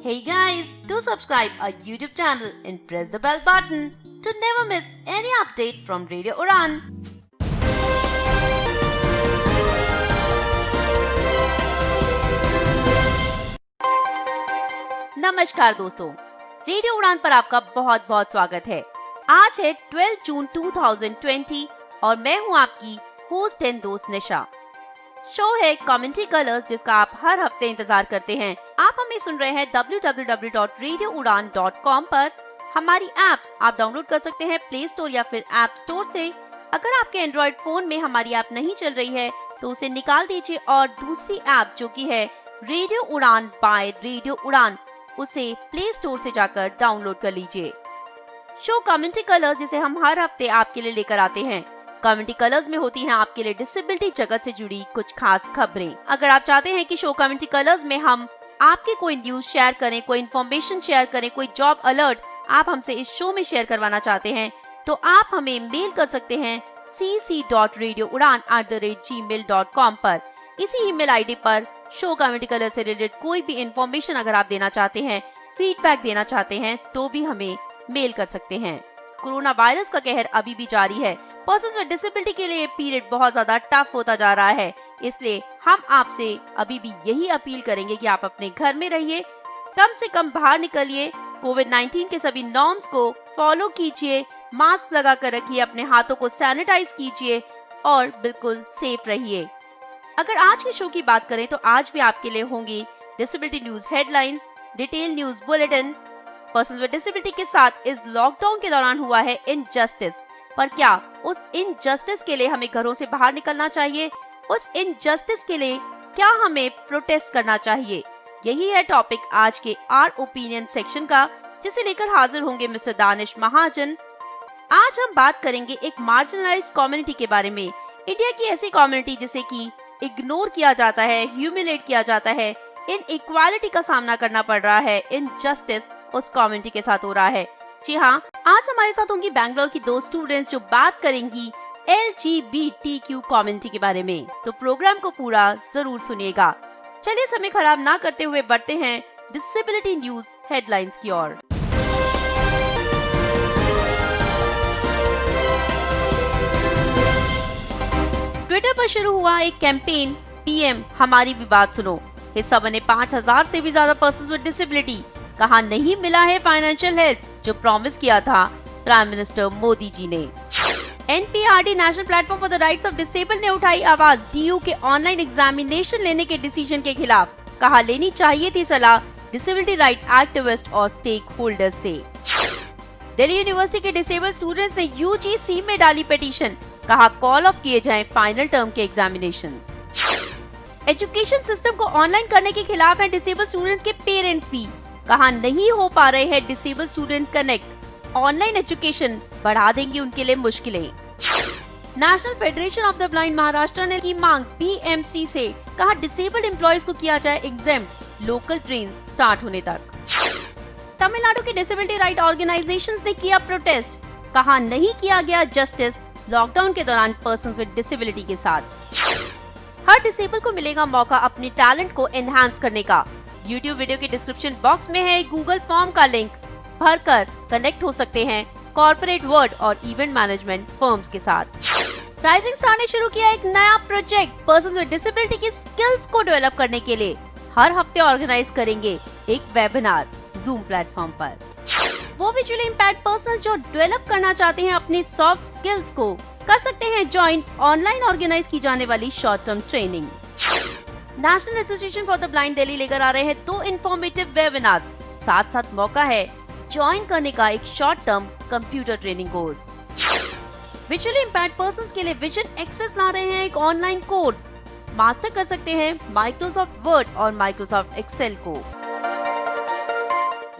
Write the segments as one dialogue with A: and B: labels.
A: Hey guys, do subscribe our YouTube channel and press the bell button to never miss any update from Radio Udan. नमस्कार दोस्तों, radio उड़ान पर आपका बहुत बहुत स्वागत है। आज है 12 जून 2020 और मैं हूं आपकी होस्ट एंड दोस्त निशा। शो है कमेंट्री कलर्स जिसका आप हर हफ्ते इंतजार करते हैं। आप हमें सुन रहे हैं www.radioudan.com पर। हमारी एप्स आप डाउनलोड कर सकते हैं प्ले स्टोर या फिर ऐप स्टोर से। अगर आपके एंड्रॉइड फोन में हमारी ऐप नहीं चल रही है तो उसे निकाल दीजिए और दूसरी ऐप जो कि है रेडियो उड़ान बाय रेडियो उड़ान, उसे प्ले स्टोर से जाकर डाउनलोड कर लीजिए। शो कमेंट्री कलर्स जिसे हम हर हफ्ते आपके लिए लेकर आते हैं। कमेंट्री कलर्स में होती हैं आपके लिए डिसेबिलिटी जगत से जुड़ी कुछ खास खबरें। अगर आप चाहते हैं कि शो कमेंट्री कलर्स में हम आपके कोई न्यूज शेयर करें, कोई इन्फॉर्मेशन शेयर करें, कोई जॉब अलर्ट आप हमसे इस शो में शेयर करवाना चाहते हैं तो आप हमें मेल कर सकते हैं cc.radioudan@gmail.com पर। इसी ईमेल आईडी पर शो कमेंट्री कलर से रिलेटेड कोई भी इन्फॉर्मेशन अगर आप देना चाहते हैं, फीडबैक देना चाहते हैं तो भी हमें मेल कर सकते हैं। कोरोना वायरस का कहर अभी भी जारी है। पर्सन्स विद डिसेबिलिटी के लिए ये पीरियड बहुत ज्यादा टफ होता जा रहा है, इसलिए हम आपसे अभी भी यही अपील करेंगे कि आप अपने घर में रहिए, कम से कम बाहर निकलिए, कोविड-19 के सभी नॉर्म्स को फॉलो कीजिए, मास्क लगा कर रखिए, अपने हाथों को सैनिटाइज कीजिए और बिल्कुल सेफ रहिए। अगर आज के शो की बात करें तो आज भी आपके लिए होंगी disability news headlines, detail news bulletin. Persons with disability के साथ इस लॉकडाउन के दौरान हुआ है इनजस्टिस, पर क्या उस इनजस्टिस के लिए हमें घरों से बाहर निकलना चाहिए? उस इनजस्टिस के लिए क्या हमें प्रोटेस्ट करना चाहिए? यही है टॉपिक आज के आर ओपिनियन सेक्शन का, जिसे लेकर हाजिर होंगे मिस्टर दानिश महाजन। आज हम बात करेंगे एक मार्जिनलाइज्ड कम्युनिटी के बारे में। इंडिया की ऐसी कम्युनिटी जिसे की इग्नोर किया जाता है, ह्यूमिलेट किया जाता है, इन इक्वालिटी का सामना करना पड़ रहा है, इनजस्टिस उस कम्युनिटी के साथ हो रहा है। जी हाँ, आज हमारे साथ होंगी बैंगलोर की दो स्टूडेंट्स जो बात करेंगी LGBTQ कम्युनिटी के बारे में। तो प्रोग्राम को पूरा जरूर सुनिएगा। चलिए समय खराब ना करते हुए बढ़ते हैं डिसेबिलिटी न्यूज हेडलाइंस की ओर। ट्विटर पर शुरू हुआ एक कैंपेन PM हमारी भी बात सुनो। हिस्सा बने 5000 से भी ज्यादा पर्सन्स विद डिसेबिलिटी। कहा नहीं मिला है फाइनेंशियल हेल्प जो प्रॉमिस किया था प्राइम मिनिस्टर मोदी जी ने। NPRD national platform for the rights of disable ने उठाई आवाज DU के ऑनलाइन एग्जामिनेशन लेने के डिसीजन के खिलाफ। कहा लेनी चाहिए थी सलाह डिसेबिलिटी राइट एक्टिविस्ट और स्टेक होल्डर्स से। दिल्ली यूनिवर्सिटी के डिसेबल स्टूडेंट्स ने UGC में डाली पिटीशन। कहा कॉल ऑफ किए जाएं फाइनल टर्म के एग्जामिनेशंस। एजुकेशन सिस्टम को ऑनलाइन करने के खिलाफ हैं डिसेबल स्टूडेंट्स के पेरेंट्स भी। कहा नहीं हो पा रहे हैं disable student connect, online education बढ़ा देंगी उनके लिए मुश्किलें। National federation of the blind Maharashtra ने की मांग BMC से। कहा डिसेबल्ड एम्प्लॉयज को किया जाए एग्जेम्प्ट लोकल ट्रेन स्टार्ट होने तक। तमिलनाडु के डिसेबिलिटी राइट ऑर्गेनाइजेशंस ने किया प्रोटेस्ट। कहा नहीं किया गया जस्टिस लॉकडाउन के दौरान पर्सन्स विद डिसेबिलिटी के साथ। हर डिसेबल को मिलेगा मौका अपने टैलेंट को एनहांस करने का। YouTube वीडियो के डिस्क्रिप्शन बॉक्स में है गूगल फॉर्म का लिंक, भरकर कनेक्ट हो सकते हैं कॉर्पोरेट वर्ड और इवेंट मैनेजमेंट फर्म्स के साथ। राइजिंग स्टार ने शुरू किया एक नया प्रोजेक्ट पर्सन्स विद डिसेबिलिटी की स्किल्स को डेवलप करने के लिए। हर हफ्ते ऑर्गेनाइज करेंगे एक वेबिनार Zoom प्लेटफॉर्म पर। वो विजुअली इम्पैक्ट पर्सन्स जो डेवलप करना चाहते हैं अपनी सॉफ्ट स्किल्स को, कर सकते हैं ज्वाइन ऑनलाइन ऑर्गेनाइज की जाने वाली short term training. National association for the blind Delhi लेकर आ रहे हैं 2 इन्फॉर्मेटिव वेबिनार्स। साथ साथ मौका है ज्वाइन करने का एक short term computer training course. Visually impact persons के लिए विजन एक्सेस ला रहे हैं एक ऑनलाइन कोर्स। मास्टर कर सकते हैं माइक्रोसॉफ्ट वर्ड और माइक्रोसॉफ्ट एक्सेल को।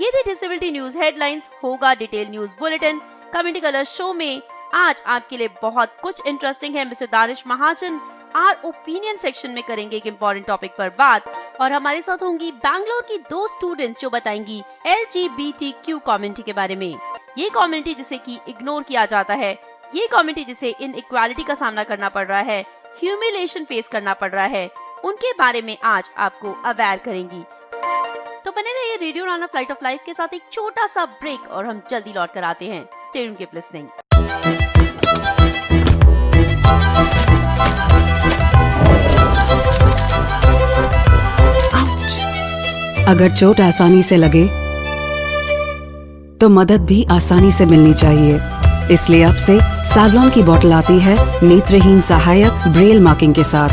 A: ये थी डिसेबिलिटी न्यूज हेडलाइंस। होगा detail news bulletin. Community colour show में आज आपके लिए बहुत कुछ इंटरेस्टिंग है। Mister Danish Mahajan our opinion section में करेंगे एक इम्पोर्टेंट टॉपिक पर बात, और हमारे साथ होंगी बैंगलोर की 2 स्टूडेंट्स जो बताएंगी LGBTQ कम्युनिटी के बारे में। ये कम्युनिटी जिसे की इग्नोर किया जाता है, ये कम्युनिटी जिसे इन इक्वालिटी का सामना करना पड़ रहा है, ह्यूमिलेशन फेस करना पड़ रहा है, उनके बारे में आज आपको अवेयर करेंगी। तो बने रहिए radio Udaan flight of life के साथ एक छोटा सा ब्रेक और हम जल्दी लौट कर आते हैं। Stay tuned, keep listening.
B: अगर चोट आसानी से लगे तो मदद भी आसानी से मिलनी चाहिए। इसलिए अब से सैवलॉन की बोतल आती है नेत्रहीन सहायक ब्रेल मार्किंग के साथ।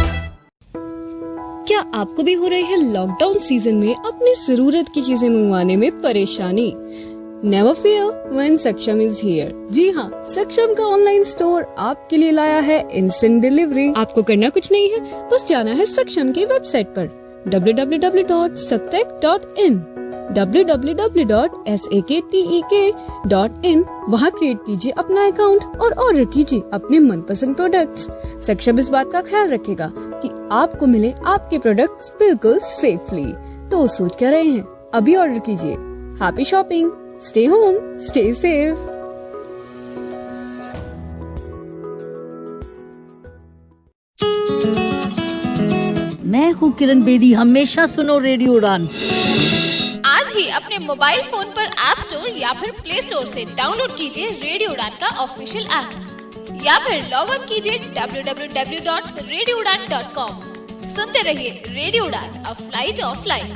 C: क्या आपको भी हो रही है लॉकडाउन सीजन में अपनी जरूरत की चीजें मंगवाने में परेशानी? नेवर फियर व्हेन सक्षम इज हियर। जी हाँ, सक्षम का ऑनलाइन स्टोर आपके लिए लाया है इंस्टेंट डिलीवरी। आपको करना कुछ नहीं है, बस जाना है सक्षम की वेबसाइट पर www.saktek.in www.saktek.in। वहाँ क्रिएट कीजिए अपना अकाउंट और ऑर्डर कीजिए अपने मनपसंद प्रोडक्ट्स। सक्षम इस बात का ख्याल रखेगा कि आपको मिले आपके प्रोडक्ट्स बिल्कुल सेफली। तो सोच क्या रहे हैं, अभी ऑर्डर कीजिए। Happy shopping, stay home, stay safe.
D: मैं हूँ किरण बेदी, हमेशा सुनो रेडियो उड़ान।
E: आज ही अपने मोबाइल फोन पर ऐप स्टोर या फिर प्ले स्टोर से डाउनलोड कीजिए रेडियो उड़ान का ऑफिशियल ऐप या फिर लॉग इन कीजिए www.radioudan.com। सुनते रहिए radio Udaan, a flight of life.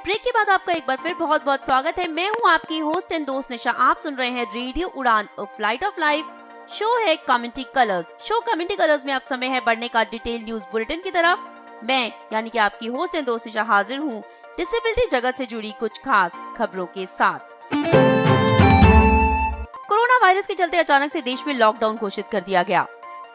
A: Break के बाद आपका एक बार फिर बहुत बहुत स्वागत है। मैं हूं आपकी होस्ट एंड दोस्त निशा। आप सुन रहे हैं radio Udaan, a flight of life. Show है community colours. Show community colours में आप समय है बढ़ने का डिटेल न्यूज बुलेटिन की तरफ। मैं यानी कि आपकी होस्ट एंड दोस्त निशा हाजिर हूं डिसेबिलिटी जगत से जुड़ी कुछ खास खबरों के साथ। कोरोना वायरस के चलते अचानक से देश में लॉकडाउन घोषित कर दिया गया।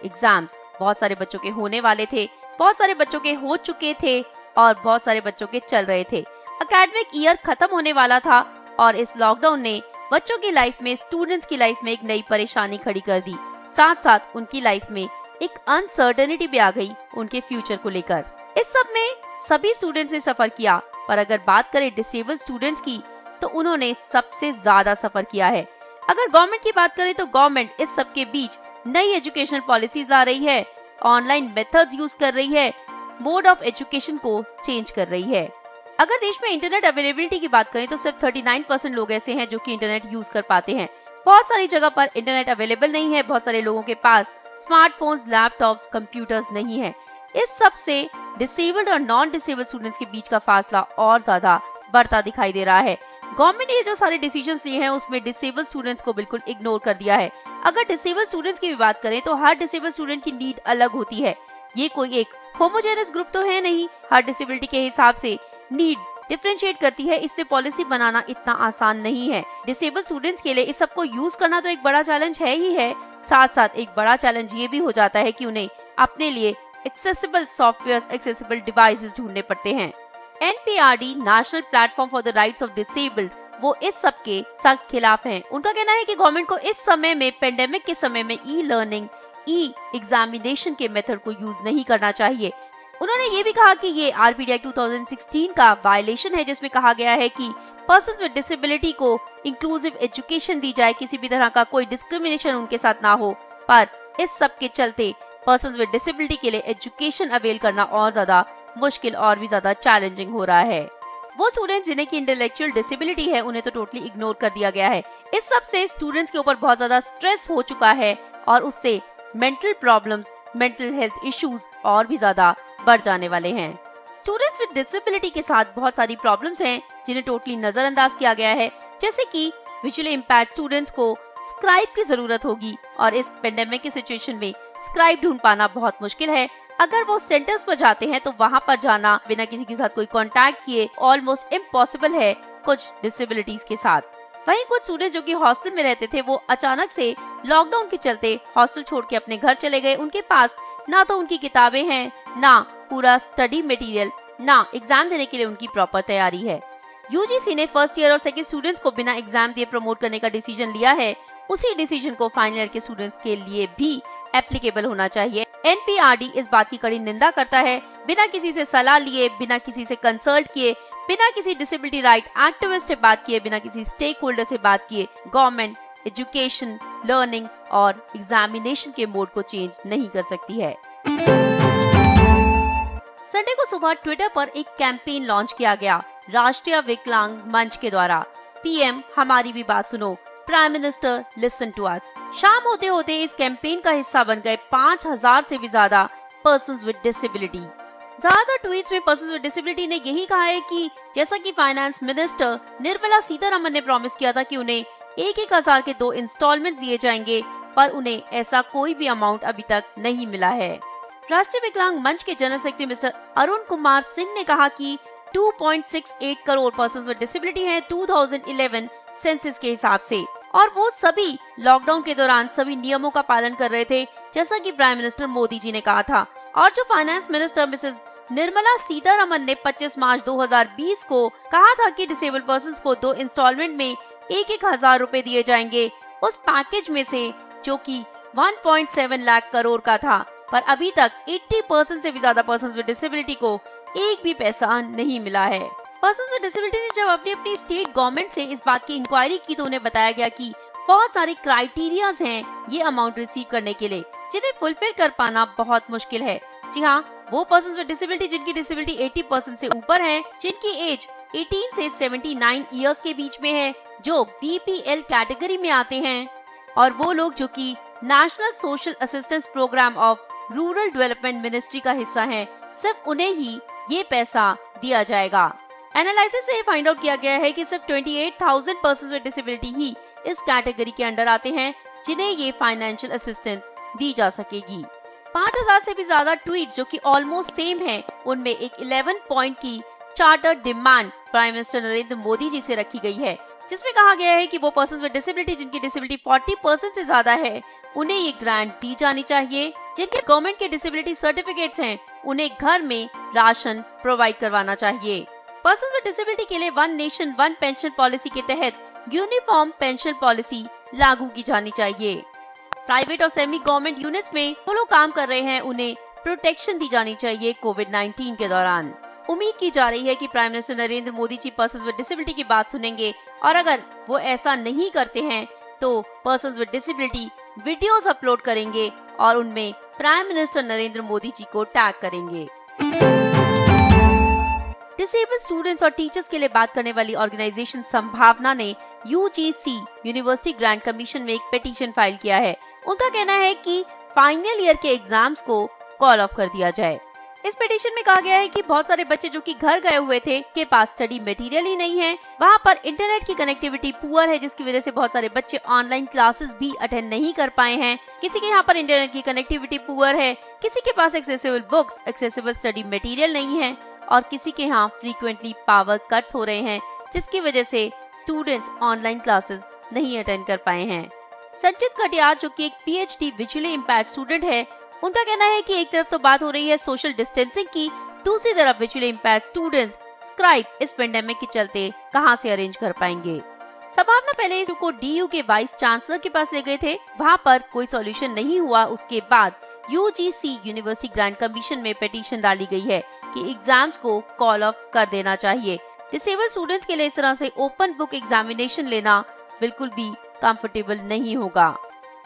A: एग्जाम्स बहुत सारे बच्चों के होने वाले थे, बहुत सारे बच्चों के हो चुके थे और बहुत सारे बच्चों के चल रहे थे। एकेडमिक ईयर खत्म होने वाला था और इस लॉकडाउन ने बच्चों की लाइफ में, स्टूडेंट्स की लाइफ में एक नई परेशानी खड़ी कर दी। साथ साथ उनकी लाइफ में एक अनसर्टेनिटी भी आ गई उनके फ्यूचर को लेकर। इस सब में सभी स्टूडेंट्स ने सफर किया, पर अगर बात करें डिसेबल्ड स्टूडेंट्स की तो उन्होंने सबसे ज्यादा सफर किया है। अगर गवर्नमेंट की बात करें तो गवर्नमेंट इस सब के बीच नई एजुकेशनल पॉलिसीज ला रही है, ऑनलाइन मेथड्स यूज कर रही है, मोड ऑफ एजुकेशन को चेंज कर रही है। अगर देश में इंटरनेट अवेलेबिलिटी की बात करें तो सिर्फ 39% लोग ऐसे हैं जो कि इंटरनेट यूज कर पाते हैं। बहुत सारी जगह पर इंटरनेट अवेलेबल नहीं है, बहुत सारे लोगों के पास स्मार्टफोन्स, लैपटॉप्स, कंप्यूटर्स नहीं है। इस सब से डिसेबल्ड और नॉन डिसेबल्ड स्टूडेंट्स के बीच का फासला और ज्यादा बढ़ता दिखाई दे रहा है। गवर्नमेंट ने जो सारे डिसीजंस लिए हैं उसमें डिसेबल्ड स्टूडेंट्स को बिल्कुल इग्नोर कर दिया है। अगर डिसेबल्ड स्टूडेंट्स की भी बात करें तो हर डिसेबल्ड स्टूडेंट की नीड अलग होती है। ये कोई एक होमोजेनस ग्रुप तो है नहीं, हर डिसेबिलिटी के हिसाब से नीड डिफरेंशिएट करती है, इसलिए पॉलिसी बनाना इतना आसान नहीं है। डिसेबल स्टूडेंट्स के लिए इस सब को यूज करना तो एक बड़ा चैलेंज है ही है, साथ साथ एक बड़ा चैलेंज ये भी हो जाता है कि उन्हें अपने लिए एक्सेसिबल सॉफ्टवेयर, एक्सेसिबल डिवाइसेस ढूंढने पड़ते हैं। NPRD national platform for the rights of disabled, वो इस सब के सख्त खिलाफ हैं। उनका कहना है कि गवर्नमेंट को इस समय में, पेंडेमिक के समय में ई लर्निंग, ई एग्जामिनेशन के मेथड को यूज नहीं करना चाहिए। उन्होंने ये भी कहा कि ये RPD Act 2016 का वायलेशन है, जिसमें कहा गया है कि पर्सन्स विद डिसेबिलिटी को इंक्लूसिव एजुकेशन दी जाए, किसी भी तरह का कोई डिस्क्रिमिनेशन उनके साथ ना हो। पर इस सब के चलते पर्सन्स विद डिसेबिलिटी के लिए एजुकेशन अवेल करना और ज्यादा मुश्किल और भी ज्यादा चैलेंजिंग हो रहा है। वो स्टूडेंट्स जिन्हें की इंटेलेक्चुअल डिसेबिलिटी है उन्हें तो टोटली इग्नोर कर दिया गया है। इस सब से स्टूडेंट्स के ऊपर बहुत ज्यादा स्ट्रेस हो चुका है और उससे mental problems, mental health issues और भी ज्यादा बढ़ जाने वाले हैं। स्टूडेंट्स विद डिसेबिलिटी के साथ बहुत सारी प्रॉब्लम्स हैं जिन्हें टोटली नजरअंदाज किया गया है, जैसे कि विजुअली इम्पेयर्ड स्टूडेंट्स को स्क्राइब की जरूरत होगी और इस पेंडेमिक की सिचुएशन में स्क्राइब ढूंढ पाना बहुत मुश्किल है। अगर वो सेंटर्स पर जाते हैं तो वहाँ पर जाना बिना किसी के साथ कोई कांटेक्ट किए ऑलमोस्ट इम्पॉसिबल है कुछ डिसेबिलिटीज के साथ। वहीं कुछ स्टूडेंट्स जो कि हॉस्टल में रहते थे वो अचानक से लॉकडाउन के चलते हॉस्टल छोड़ के अपने घर चले गए। उनके पास ना तो उनकी किताबें हैं, ना पूरा स्टडी मटेरियल, ना एग्जाम देने के लिए उनकी प्रॉपर तैयारी है। UGC ने फर्स्ट ईयर और सेकंड स्टूडेंट्स को बिना एग्जाम दिए प्रमोट करने का डिसीजन लिया है। उसी डिसीजन को फाइनल ईयर के स्टूडेंट्स के लिए भी एप्लीकेबल होना चाहिए। NPRD इस बात की कड़ी निंदा करता है। बिना किसी से सलाह लिए, बिना किसी से कंसल्ट किए, बिना किसी डिसेबिलिटी राइट एक्टिविस्ट से बात किए, बिना किसी स्टेक होल्डर से बात किए गवर्नमेंट एजुकेशन, लर्निंग और एग्जामिनेशन के मोड को चेंज नहीं कर सकती है। संडे को सुबह ट्विटर पर एक कैंपेन लॉन्च किया गया राष्ट्रीय विकलांग मंच के द्वारा। पीएम हमारी भी बात सुनो, prime minister listen to us. शाम होते होते इस कैंपेन का हिस्सा बन गए 5000 से भी ज्यादा पर्सन्स विद डिसेबिलिटी। ज्यादातर ट्वीट्स में पर्सन्स विद डिसेबिलिटी ने यही कहा है कि जैसा कि फाइनेंस मिनिस्टर निर्मला सीतारमन ने प्रॉमिस किया था कि उन्हें 1,000 के 2 इंस्टॉलमेंट दिए जाएंगे, पर उन्हें ऐसा कोई भी अमाउंट अभी तक नहीं मिला है। राष्ट्रीय विकलांग मंच के general secretary mister Arun Kumar Singh ने कहा कि 2.68 करोड़ पर्सन्स विद डिसेबिलिटी हैं 2011 सेंसस के हिसाब से, और वो सभी लॉकडाउन के दौरान सभी नियमों का पालन कर रहे थे, जैसा कि प्राइम मिनिस्टर मोदी जी ने कहा था। और जो finance minister Mrs Nirmala Sitharaman ने 25 मार्च 2020 को कहा था कि डिसेबल पर्सन्स को 2 इंस्टॉलमेंट में 1,000 रुपए दिए जाएंगे, उस पैकेज में से जो कि 1.7 लाख करोड़ का था, पर अभी तक 80% से भी ज्यादा पर्सन्स विद डिसेबिलिटी को एक भी पैसा नहीं मिला है। पर्सन्स विद डिसेबिलिटी ने जब अपनी स्टेट गवर्नमेंट से इस बात की इंक्वायरी की तो उन्हें बताया गया कि बहुत सारे क्राइटेरियाज हैं ये अमाउंट रिसीव करने के लिए, जिन्हें फुलफिल कर पाना बहुत मुश्किल है। जी हाँ, वो पर्सन्स विद डिसेबिलिटी जिनकी डिसेबिलिटी 80% से ऊपर है, जिनकी एज 18 से 79 इयर्स के बीच में है, जो बीपीएल कैटेगरी में आते हैं, और वो लोग जो कि national social assistance program of rural development ministry का हिस्सा है, सिर्फ उन्हें ही ये पैसा दिया जाएगा। एनालिसिस से फाइंड आउट किया गया है कि सिर्फ 28,000 पर्सन्स विद डिसेबिलिटी ही इस कैटेगरी के अंडर आते हैं जिन्हें ये फाइनेंशियल असिस्टेंस दी जा सकेगी। 5,000 से भी ज्यादा ट्वीट्स जो कि ऑलमोस्ट सेम हैं, उनमें एक 11 पॉइंट की charter demand prime minister Narendra Modi ji से रखी गई है, जिसमें कहा गया है कि वो पर्सन्स विद डिसेबिलिटी जिनकी डिसेबिलिटी 40% से ज्यादा है, उन्हें ये ग्रांट दी जानी चाहिए। जिनके गवर्नमेंट के डिसेबिलिटी सर्टिफिकेट्स हैं, उन्हें घर में राशन प्रोवाइड करवाना चाहिए। पर्सन्स विद डिसेबिलिटी के लिए 1 नेशन 1 पेंशन पॉलिसी के तहत यूनिफॉर्म पेंशन पॉलिसी लागू की जानी चाहिए। प्राइवेट और सेमी गवर्नमेंट यूनिट्स में जो लोग काम कर रहे हैं, उन्हें प्रोटेक्शन दी जानी चाहिए कोविड-19 के दौरान। उम्मीद की जा रही है कि prime minister Narendra Modi ji persons with disability की बात सुनेंगे, और अगर वो ऐसा नहीं करते हैं तो persons with disability videos upload करेंगे और उनमें प्राइम मिनिस्टर नरेंद्र मोदी जी को टैग करेंगे। डिसेबल स्टूडेंट्स और टीचर्स के लिए बात करने वाली ऑर्गेनाइजेशन संभावना ने यूजीसी यूनिवर्सिटी ग्रांट कमीशन में एक पिटीशन फाइल किया है। उनका कहना है कि फाइनल ईयर के एग्जाम्स को कॉल ऑफ कर दिया जाए। इस पिटीशन में कहा गया है कि बहुत सारे बच्चे जो कि घर गए हुए थे, के पास स्टडी मटेरियल ही नहीं है, वहाँ पर इंटरनेट की कनेक्टिविटी पुअर है, जिसकी वजह से बहुत सारे बच्चे ऑनलाइन क्लासेस भी अटेंड नहीं कर पाए हैं। किसी के यहाँ पर इंटरनेट की कनेक्टिविटी पुअर है, किसी के पास accessible books, accessible study material नहीं है, और किसी के यहाँ फ्रीक्वेंटली पावर कट्स हो रहे हैं, जिसकी वजह से स्टूडेंट्स ऑनलाइन क्लासेस नहीं अटेंड कर पाए हैं। संचित कटियार जो कि एक पीएचडी विजुअली इम्पेयर्ड स्टूडेंट है, उनका कहना है कि एक तरफ तो बात हो रही है सोशल डिस्टेंसिंग की, दूसरी तरफ विजुअली इम्पेयर्ड स्टूडेंट्स स्क्राइब इस पेंडेमिक के चलते कहां से अरेंज कर पाएंगे। संभावना पहले इस को डीयू के वाइस चांसलर के पास ले गए थे, वहां पर कोई सॉल्यूशन नहीं हुआ। उसके बाद यूजीसी यूनिवर्सिटी ग्रांट कमीशन में पिटीशन डाली गई है कि एग्जाम्स को कॉल ऑफ कर देना चाहिए। डिसेबल स्टूडेंट्स के लिए इस तरह से ओपन बुक एग्जामिनेशन लेना बिल्कुल भी कंफर्टेबल नहीं होगा।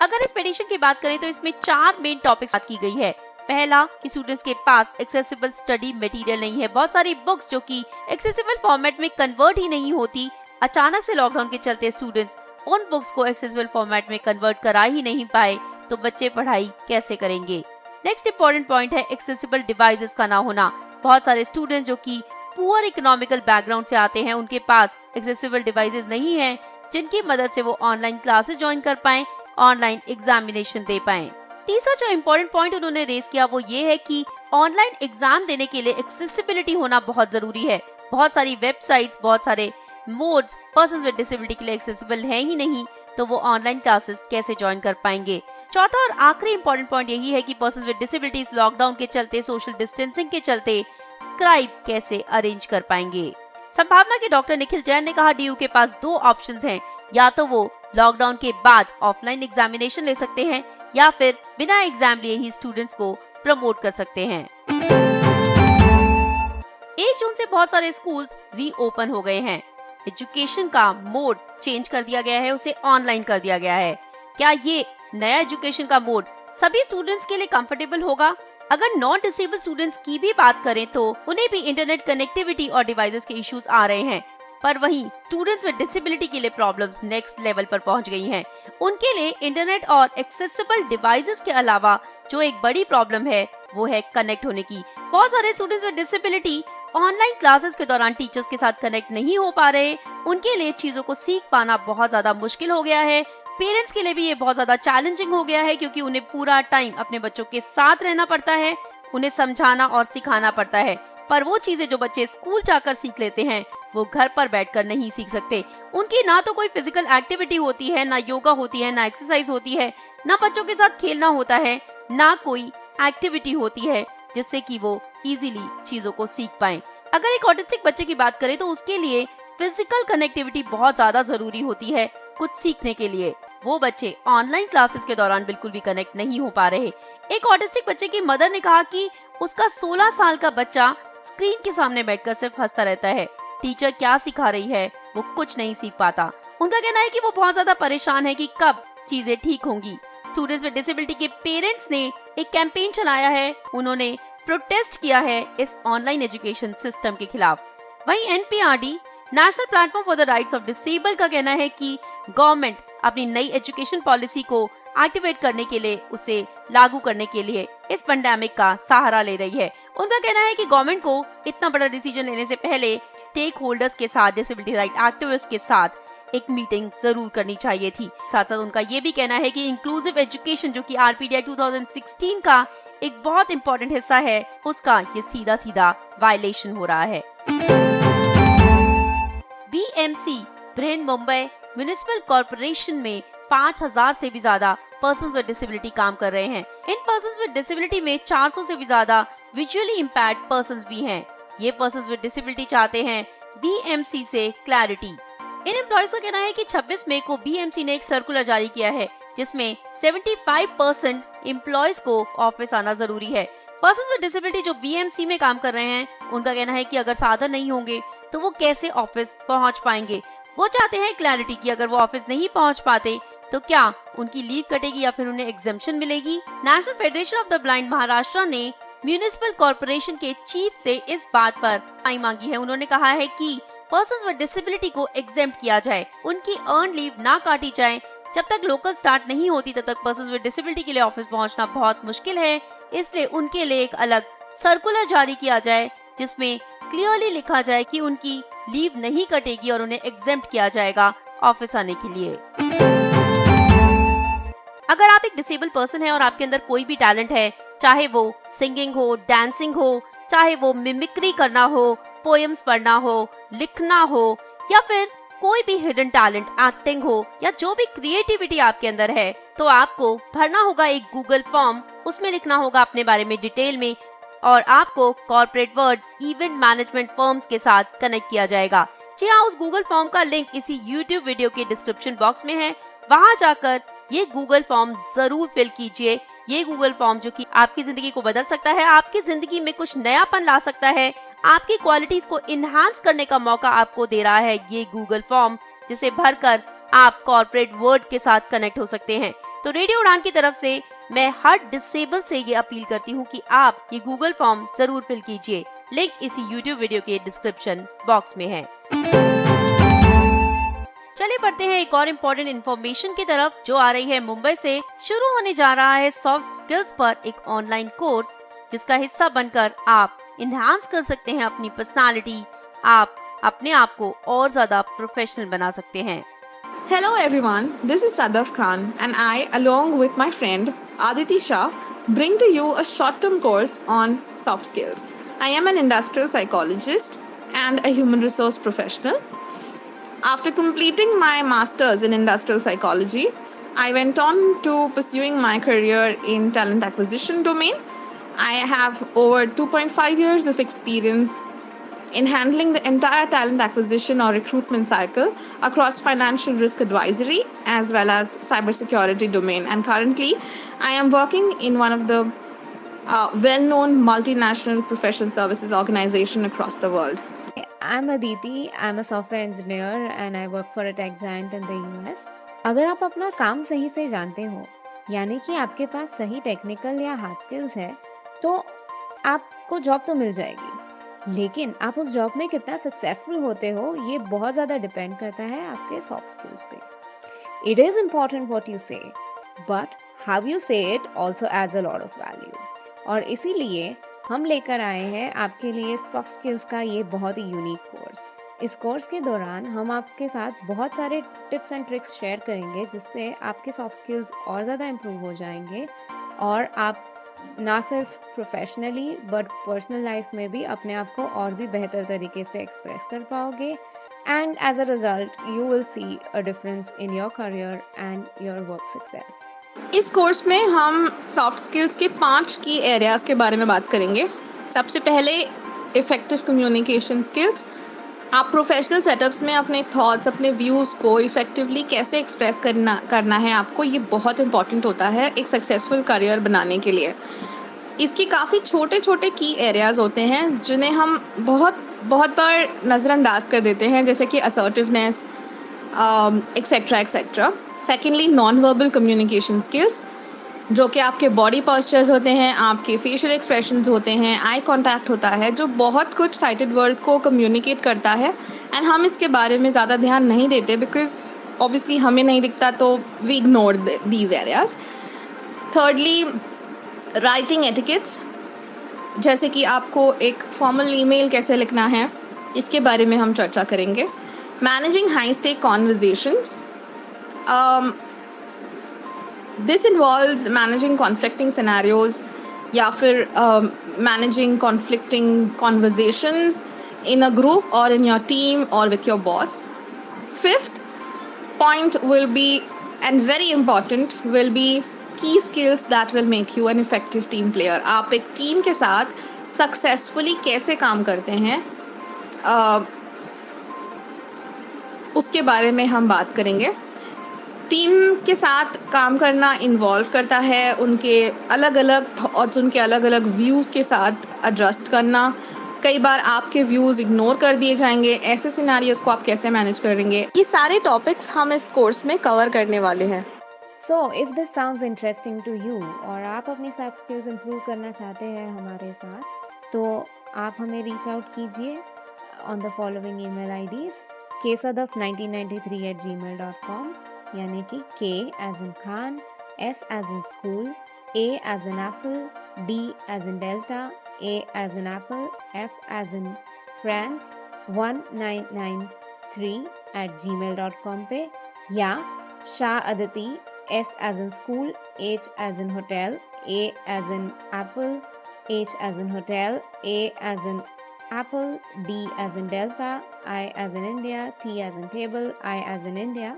A: अगर इस पिटीशन की बात करें तो इसमें 4 मेन टॉपिक्स बात की गई है। पहला कि स्टूडेंट्स के पास एक्सेसिबल स्टडी मटेरियल नहीं है, बहुत सारी बुक्स जो कि एक्सेसिबल फॉर्मेट में कन्वर्ट ही नहीं होती। अचानक से लॉकडाउन के चलते स्टूडेंट्स उन बुक्स को एक्सेसिबल फॉर्मेट में कन्वर्ट करा ही नहीं पाए, तो बच्चे पढ़ाई कैसे करेंगे। नेक्स्ट इंपॉर्टेंट पॉइंट है एक्सेसिबल डिवाइसेस का ना होना। बहुत सारे स्टूडेंट्स जो कि पुअर इकोनॉमिकल बैकग्राउंड से आते हैं, उनके पास एक्सेसिबल डिवाइसेस नहीं है जिनकी मदद से वो ऑनलाइन क्लासेस ज्वाइन कर पाएं, ऑनलाइन एग्जामिनेशन दे पाएं। तीसरा जो इम्पोर्टेंट पॉइंट उन्होंने रेज किया वो ये है कि ऑनलाइन एग्जाम देने के लिए एक्सेसिबिलिटी होना बहुत जरूरी है। बहुत सारी वेबसाइट्स, बहुत सारे मोड्स पर्सन्स विद डिसेबिलिटी के लिए एक्सेसिबल है ही नहीं, तो वो ऑनलाइन क्लासेस कैसे ज्वाइन कर पाएंगे। चौथा और आखिरी इम्पोर्टेंट पॉइंट यही है कि पर्सन्स विद डिसेबिलिटीज लॉकडाउन के चलते, सोशल डिस्टेंसिंग के चलते स्क्राइब कैसे अरेंज कर पाएंगे। संभावना के डॉक्टर निखिल जैन ने कहा डीयू के पास 2 ऑप्शंस हैं, या तो वो लॉकडाउन के बाद ऑफलाइन एग्जामिनेशन ले सकते हैं या फिर बिना एग्जाम लिए ही स्टूडेंट्स को प्रमोट कर सकते हैं। 1 जून से बहुत सारे स्कूल्स रीओपन हो गए हैं। एजुकेशन का मोड चेंज कर दिया गया है, उसे ऑनलाइन कर दिया गया है। क्या ये नया एजुकेशन का मोड सभी स्टूडेंट्स के लिए कंफर्टेबल होगा? अगर नॉन डिसेबल स्टूडेंट्स की भी बात करें तो उन्हें भी इंटरनेट कनेक्टिविटी और डिवाइसेस के इश्यूज आ रहे हैं, पर वहीं स्टूडेंट्स विद डिसेबिलिटी के लिए प्रॉब्लम्स नेक्स्ट लेवल पर पहुंच गई हैं। उनके लिए इंटरनेट और एक्सेसिबल डिवाइसेस के अलावा जो एक बड़ी प्रॉब्लम है वो है कनेक्ट होने की। बहुत सारे students with disability online classes के दौरान टीचर्स के साथ कनेक्ट नहीं हो पा रहे। उनके लिए चीजों को सीख पाना बहुत ज्यादा मुश्किल हो गया है। पेरेंट्स के लिए भी ये बहुत ज्यादा चैलेंजिंग हो गया है, क्योंकि उन्हें पूरा टाइम अपने बच्चों के साथ रहना पड़ता है, उन्हें समझाना और सिखाना पड़ता है। पर वो चीजें जो बच्चे स्कूल जाकर सीख लेते हैं वो घर पर बैठकर नहीं सीख सकते। उनकी ना तो कोई फिजिकल एक्टिविटी होती है, ना योगा होती है, ना एक्सरसाइज होती है, ना बच्चों के साथ खेलना होता है, ना कोई एक्टिविटी होती है जिससे कि वो इजीली चीजों को सीख पाएं। अगर एक ऑटिस्टिक बच्चे की बात करें तो उसके लिए फिजिकल कनेक्टिविटी बहुत ज्यादा जरूरी होती है कुछ सीखने के लिए। वो बच्चे ऑनलाइन क्लासेस के दौरान बिल्कुल भी कनेक्ट नहीं हो पा रहे। एक ऑटिस्टिक बच्चे की मदर ने कहा कि उसका 16 साल का बच्चा स्क्रीन के सामने बैठकर सिर्फ हंसता रहता है। टीचर क्या सिखा रही है वो कुछ नहीं सीख पाता। उनका कहना है कि वो बहुत ज्यादा परेशान है कि कब चीजें ठीक होंगी। स्टूडेंट्स विद डिसेबिलिटी के पेरेंट्स ने एक कैंपेन चलाया है, उन्होंने प्रोटेस्ट किया है इस ऑनलाइन एजुकेशन सिस्टम के खिलाफ। वहीं NPRD national platform for the rights of disable का कहना है कि गवर्नमेंट अपनी नई एजुकेशन पॉलिसी को एक्टिवेट करने के लिए, उसे लागू करने के लिए इस पेंडेमिक का सहारा ले रही है। उनका कहना है कि गवर्नमेंट को इतना बड़ा डिसीजन लेने से पहले स्टेक होल्डर्स के साथ, डिसेबिलिटी राइट एक्टिविस्ट के साथ एक मीटिंग जरूर करनी चाहिए थी। साथ साथ उनका ये भी कहना है कि इंक्लूसिव एजुकेशन जो कि आरपीडी एक्ट 2016 का एक बहुत इंपॉर्टेंट हिस्सा है, उसका ये सीधा सीधा वायलेशन हो रहा है। BMC brain Mumbai municipal corporation में 5000 से भी ज्यादा पर्सन्स विद डिसेबिलिटी काम कर रहे हैं। इन पर्सन्स विद डिसेबिलिटी में 400 से भी ज्यादा विजुअली इम्पेयर्ड पर्सन्स भी हैं। ये पर्सन्स विद डिसेबिलिटी चाहते हैं बीएमसी से क्लैरिटी। इन एम्प्लॉयज का कहना है कि 26 मई को बीएमसी ने एक सर्कुलर जारी किया है जिसमें 75% एम्प्लॉयज को ऑफिस आना जरूरी है। पर्सन्स विद डिसेबिलिटी जो बीएमसी में काम कर रहे हैं, उनका कहना है कि अगर साधन नहीं होंगे तो वो कैसे ऑफिस पहुंच पाएंगे। वो चाहते हैं क्लैरिटी कि अगर वो ऑफिस नहीं पहुंच पाते तो क्या उनकी लीव कटेगी या फिर उन्हें एग्जेम्पशन मिलेगी। National federation of the blind Maharashtra ने म्युनिसिपल कॉर्पोरेशन के चीफ से इस बात पर साइन मांगी है। उन्होंने कहा है कि पर्सन्स विद डिसेबिलिटी को एग्जेम्प्ट किया जाए, उनकी अर्न लीव ना काटी जाए। जब तक लोकल स्टार्ट नहीं होती तब तक पर्सन्स विद डिसेबिलिटी के लिए ऑफिस पहुंचना बहुत मुश्किल है, इसलिए उनके लिए एक अलग सर्कुलर जारी किया जाए जिसमें क्लियरली लिखा जाए कि उनकी लीव नहीं कटेगी और उन्हें एग्जेम्प्ट किया जाएगा ऑफिस आने के लिए। अगर आप एक डिसेबल पर्सन है और आपके अंदर कोई भी टैलेंट है, चाहे वो सिंगिंग हो, डांसिंग हो, चाहे वो मिमिक्री करना हो, पोएम्स पढ़ना हो, लिखना हो, या फिर कोई भी हिडन टैलेंट, एक्टिंग हो, या जो भी क्रिएटिविटी आपके अंदर है, तो आपको भरना होगा एक गूगल फॉर्म। उसमें लिखना होगा अपने बारे में डिटेल में और आपको corporate world event management firms के साथ कनेक्ट किया जाएगा। जी हाँ, उस गूगल फॉर्म का लिंक इसी यूट्यूब वीडियो के डिस्क्रिप्शन बॉक्स में है। वहां जाकर ये गूगल फॉर्म जरूर फिल कीजिए। ये गूगल फॉर्म जो कि आपकी जिंदगी को बदल सकता है, आपकी जिंदगी में कुछ नयापन ला सकता है, आपकी क्वालिटीज को इनहांस करने का मौका आपको दे रहा है ये गूगल फॉर्म, जिसे भरकर आप कॉर्पोरेट वर्ल्ड के साथ कनेक्ट हो सकते हैं। तो रेडियो उड़ान की तरफ से मैं हर डिसेबल से ये अपील करती हूँ कि आप ये गूगल फॉर्म जरूर फिल कीजिए। लिंक इसी यूट्यूब वीडियो के डिस्क्रिप्शन बॉक्स में है। चलिए बढ़ते हैं एक और इम्पोर्टेंट इन्फॉर्मेशन की तरफ जो आ रही है मुंबई से। शुरू होने जा रहा है सॉफ्ट स्किल्स पर एक ऑनलाइन कोर्स जिसका हिस्सा बनकर आप इनहांस कर सकते हैं अपनी पर्सनालिटी, आप अपने आप को और ज्यादा प्रोफेशनल बना सकते हैं।
F: Hello everyone, this is Sadaf Khan and I, along with my friend Aditi Shah, bring to you a short-term course on soft skills. I am an industrial psychologist and a human resource professional. After completing my master's in industrial psychology, I went on to pursuing my career in talent acquisition domain. I have over 2.5 years of experience in handling the entire talent acquisition or recruitment cycle across financial risk advisory as well as cybersecurity domain. And currently, I am working in one of the well-known multinational professional services organization across the world.
G: I'm Aditi. I'm a software engineer and I work for a tech giant in the US. अगर आप अपना काम सही से जानते हो, यानी कि आपके पास सही टेक्निकल या हार्ड स्किल्स है, तो आपको जॉब तो मिल जाएगी। लेकिन आप उस जॉब में कितना सक्सेसफुल होते हो, ये बहुत ज़्यादा डिपेंड करता है आपके सॉफ्ट स्किल्स पे। It is important what you say, but how you say it also adds a lot of value. और इसीलिए हम लेकर आए हैं आपके लिए सॉफ्ट स्किल्स का ये बहुत ही यूनिक कोर्स। इस कोर्स के दौरान हम आपके साथ बहुत सारे टिप्स एंड ट्रिक्स शेयर करेंगे जिससे आपके सॉफ्ट स्किल्स और ज़्यादा इम्प्रूव हो जाएंगे और आप ना सिर्फ प्रोफेशनली बट पर्सनल लाइफ में भी अपने आप को और भी बेहतर तरीके से एक्सप्रेस कर पाओगे and as a result you will see a difference in your career and your work success.
F: इस कोर्स में हम सॉफ्ट स्किल्स के 5 की एरियाज़ के बारे में बात करेंगे। सबसे पहले इफ़ेक्टिव कम्युनिकेशन स्किल्स। आप प्रोफेशनल सेटअप्स में अपने थॉट्स, अपने व्यूज़ को इफ़ेक्टिवली कैसे एक्सप्रेस करना है आपको, ये बहुत इंपॉर्टेंट होता है एक सक्सेसफुल करियर बनाने के लिए। इसके काफ़ी छोटे छोटे की एरियाज़ होते हैं जिन्हें हम बहुत बार नज़रअंदाज कर देते हैं, जैसे कि assertiveness etcetera etcetera. Secondly non verbal communication skills, जो कि आपके बॉडी पोस्चर्स होते हैं, आपके फेशियल एक्सप्रेशंस होते हैं, आई कांटेक्ट होता है, जो बहुत कुछ साइटेड वर्ल्ड को कम्युनिकेट करता है एंड हम इसके बारे में ज़्यादा ध्यान नहीं देते बिकॉज ऑब्वियसली हमें नहीं दिखता, तो we ignore these areas. Thirdly writing etiquettes, जैसे कि आपको एक फॉर्मल ईमेल कैसे लिखना है, इसके बारे में हम चर्चा करेंगे। Managing high stake conversations, this involves managing conflicting scenarios या फिर managing conflicting conversations in a group or in your team or with your boss. Fifth point will be, and very important, will be key skills that will make you an effective team player. आप एक team के साथ successfully कैसे काम करते हैं उसके बारे में हम बात करेंगे। टीम के साथ काम करना इन्वॉल्व करता है उनके अलग अलग थॉट्स, उनके अलग अलग व्यूज़ के साथ एडजस्ट करना। कई बार आपके व्यूज़ इग्नोर कर दिए जाएंगे, ऐसे सिनेरियोस को आप कैसे मैनेज करेंगे, ये सारे टॉपिक्स हम इस कोर्स में कवर करने वाले हैं।
G: So if this sounds interesting to you और आप अपनी सॉफ्ट स्किल्स इम्प्रूव करना चाहते हैं हमारे साथ, तो आप हमें रीच आउट कीजिए on the following email IDs ksadaf1993@gmail.com, यानी कि K as in Khan, S as in school, A as in apple, D as in Delta, A as in apple, F as in France 1993@gmail.com पे, या Shah Aditi, S as in school, H as in hotel, A as in apple, H as in hotel, A as in apple, D as in Delta, I as in India, T as in table, I as in India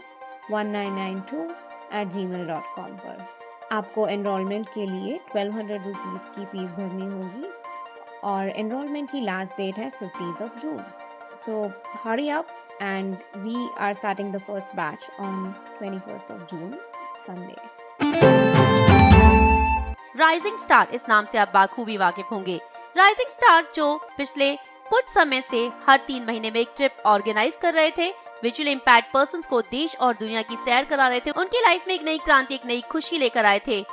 G: 1992@gmail.com पर। आपको enrolment के लिए 1200 rupees की fees भरनी होगी और enrolment की last date है 15th of June। So hurry up and we are starting the first batch on 21st of June, Sunday।
A: Rising star इस नाम से आप बाखूबी वाकिफ होंगे। राइजिंग स्टार जो पिछले कुछ समय से हर 3 महीने में एक ट्रिप ऑर्गेनाइज कर रहे थे, विजुअली इम्पैक्ट पर्संस को देश और दुनिया की सैर करा रहे थे, उनकी लाइफ में एक नई क्रांति, एक नई खुशी लेकर आए थे।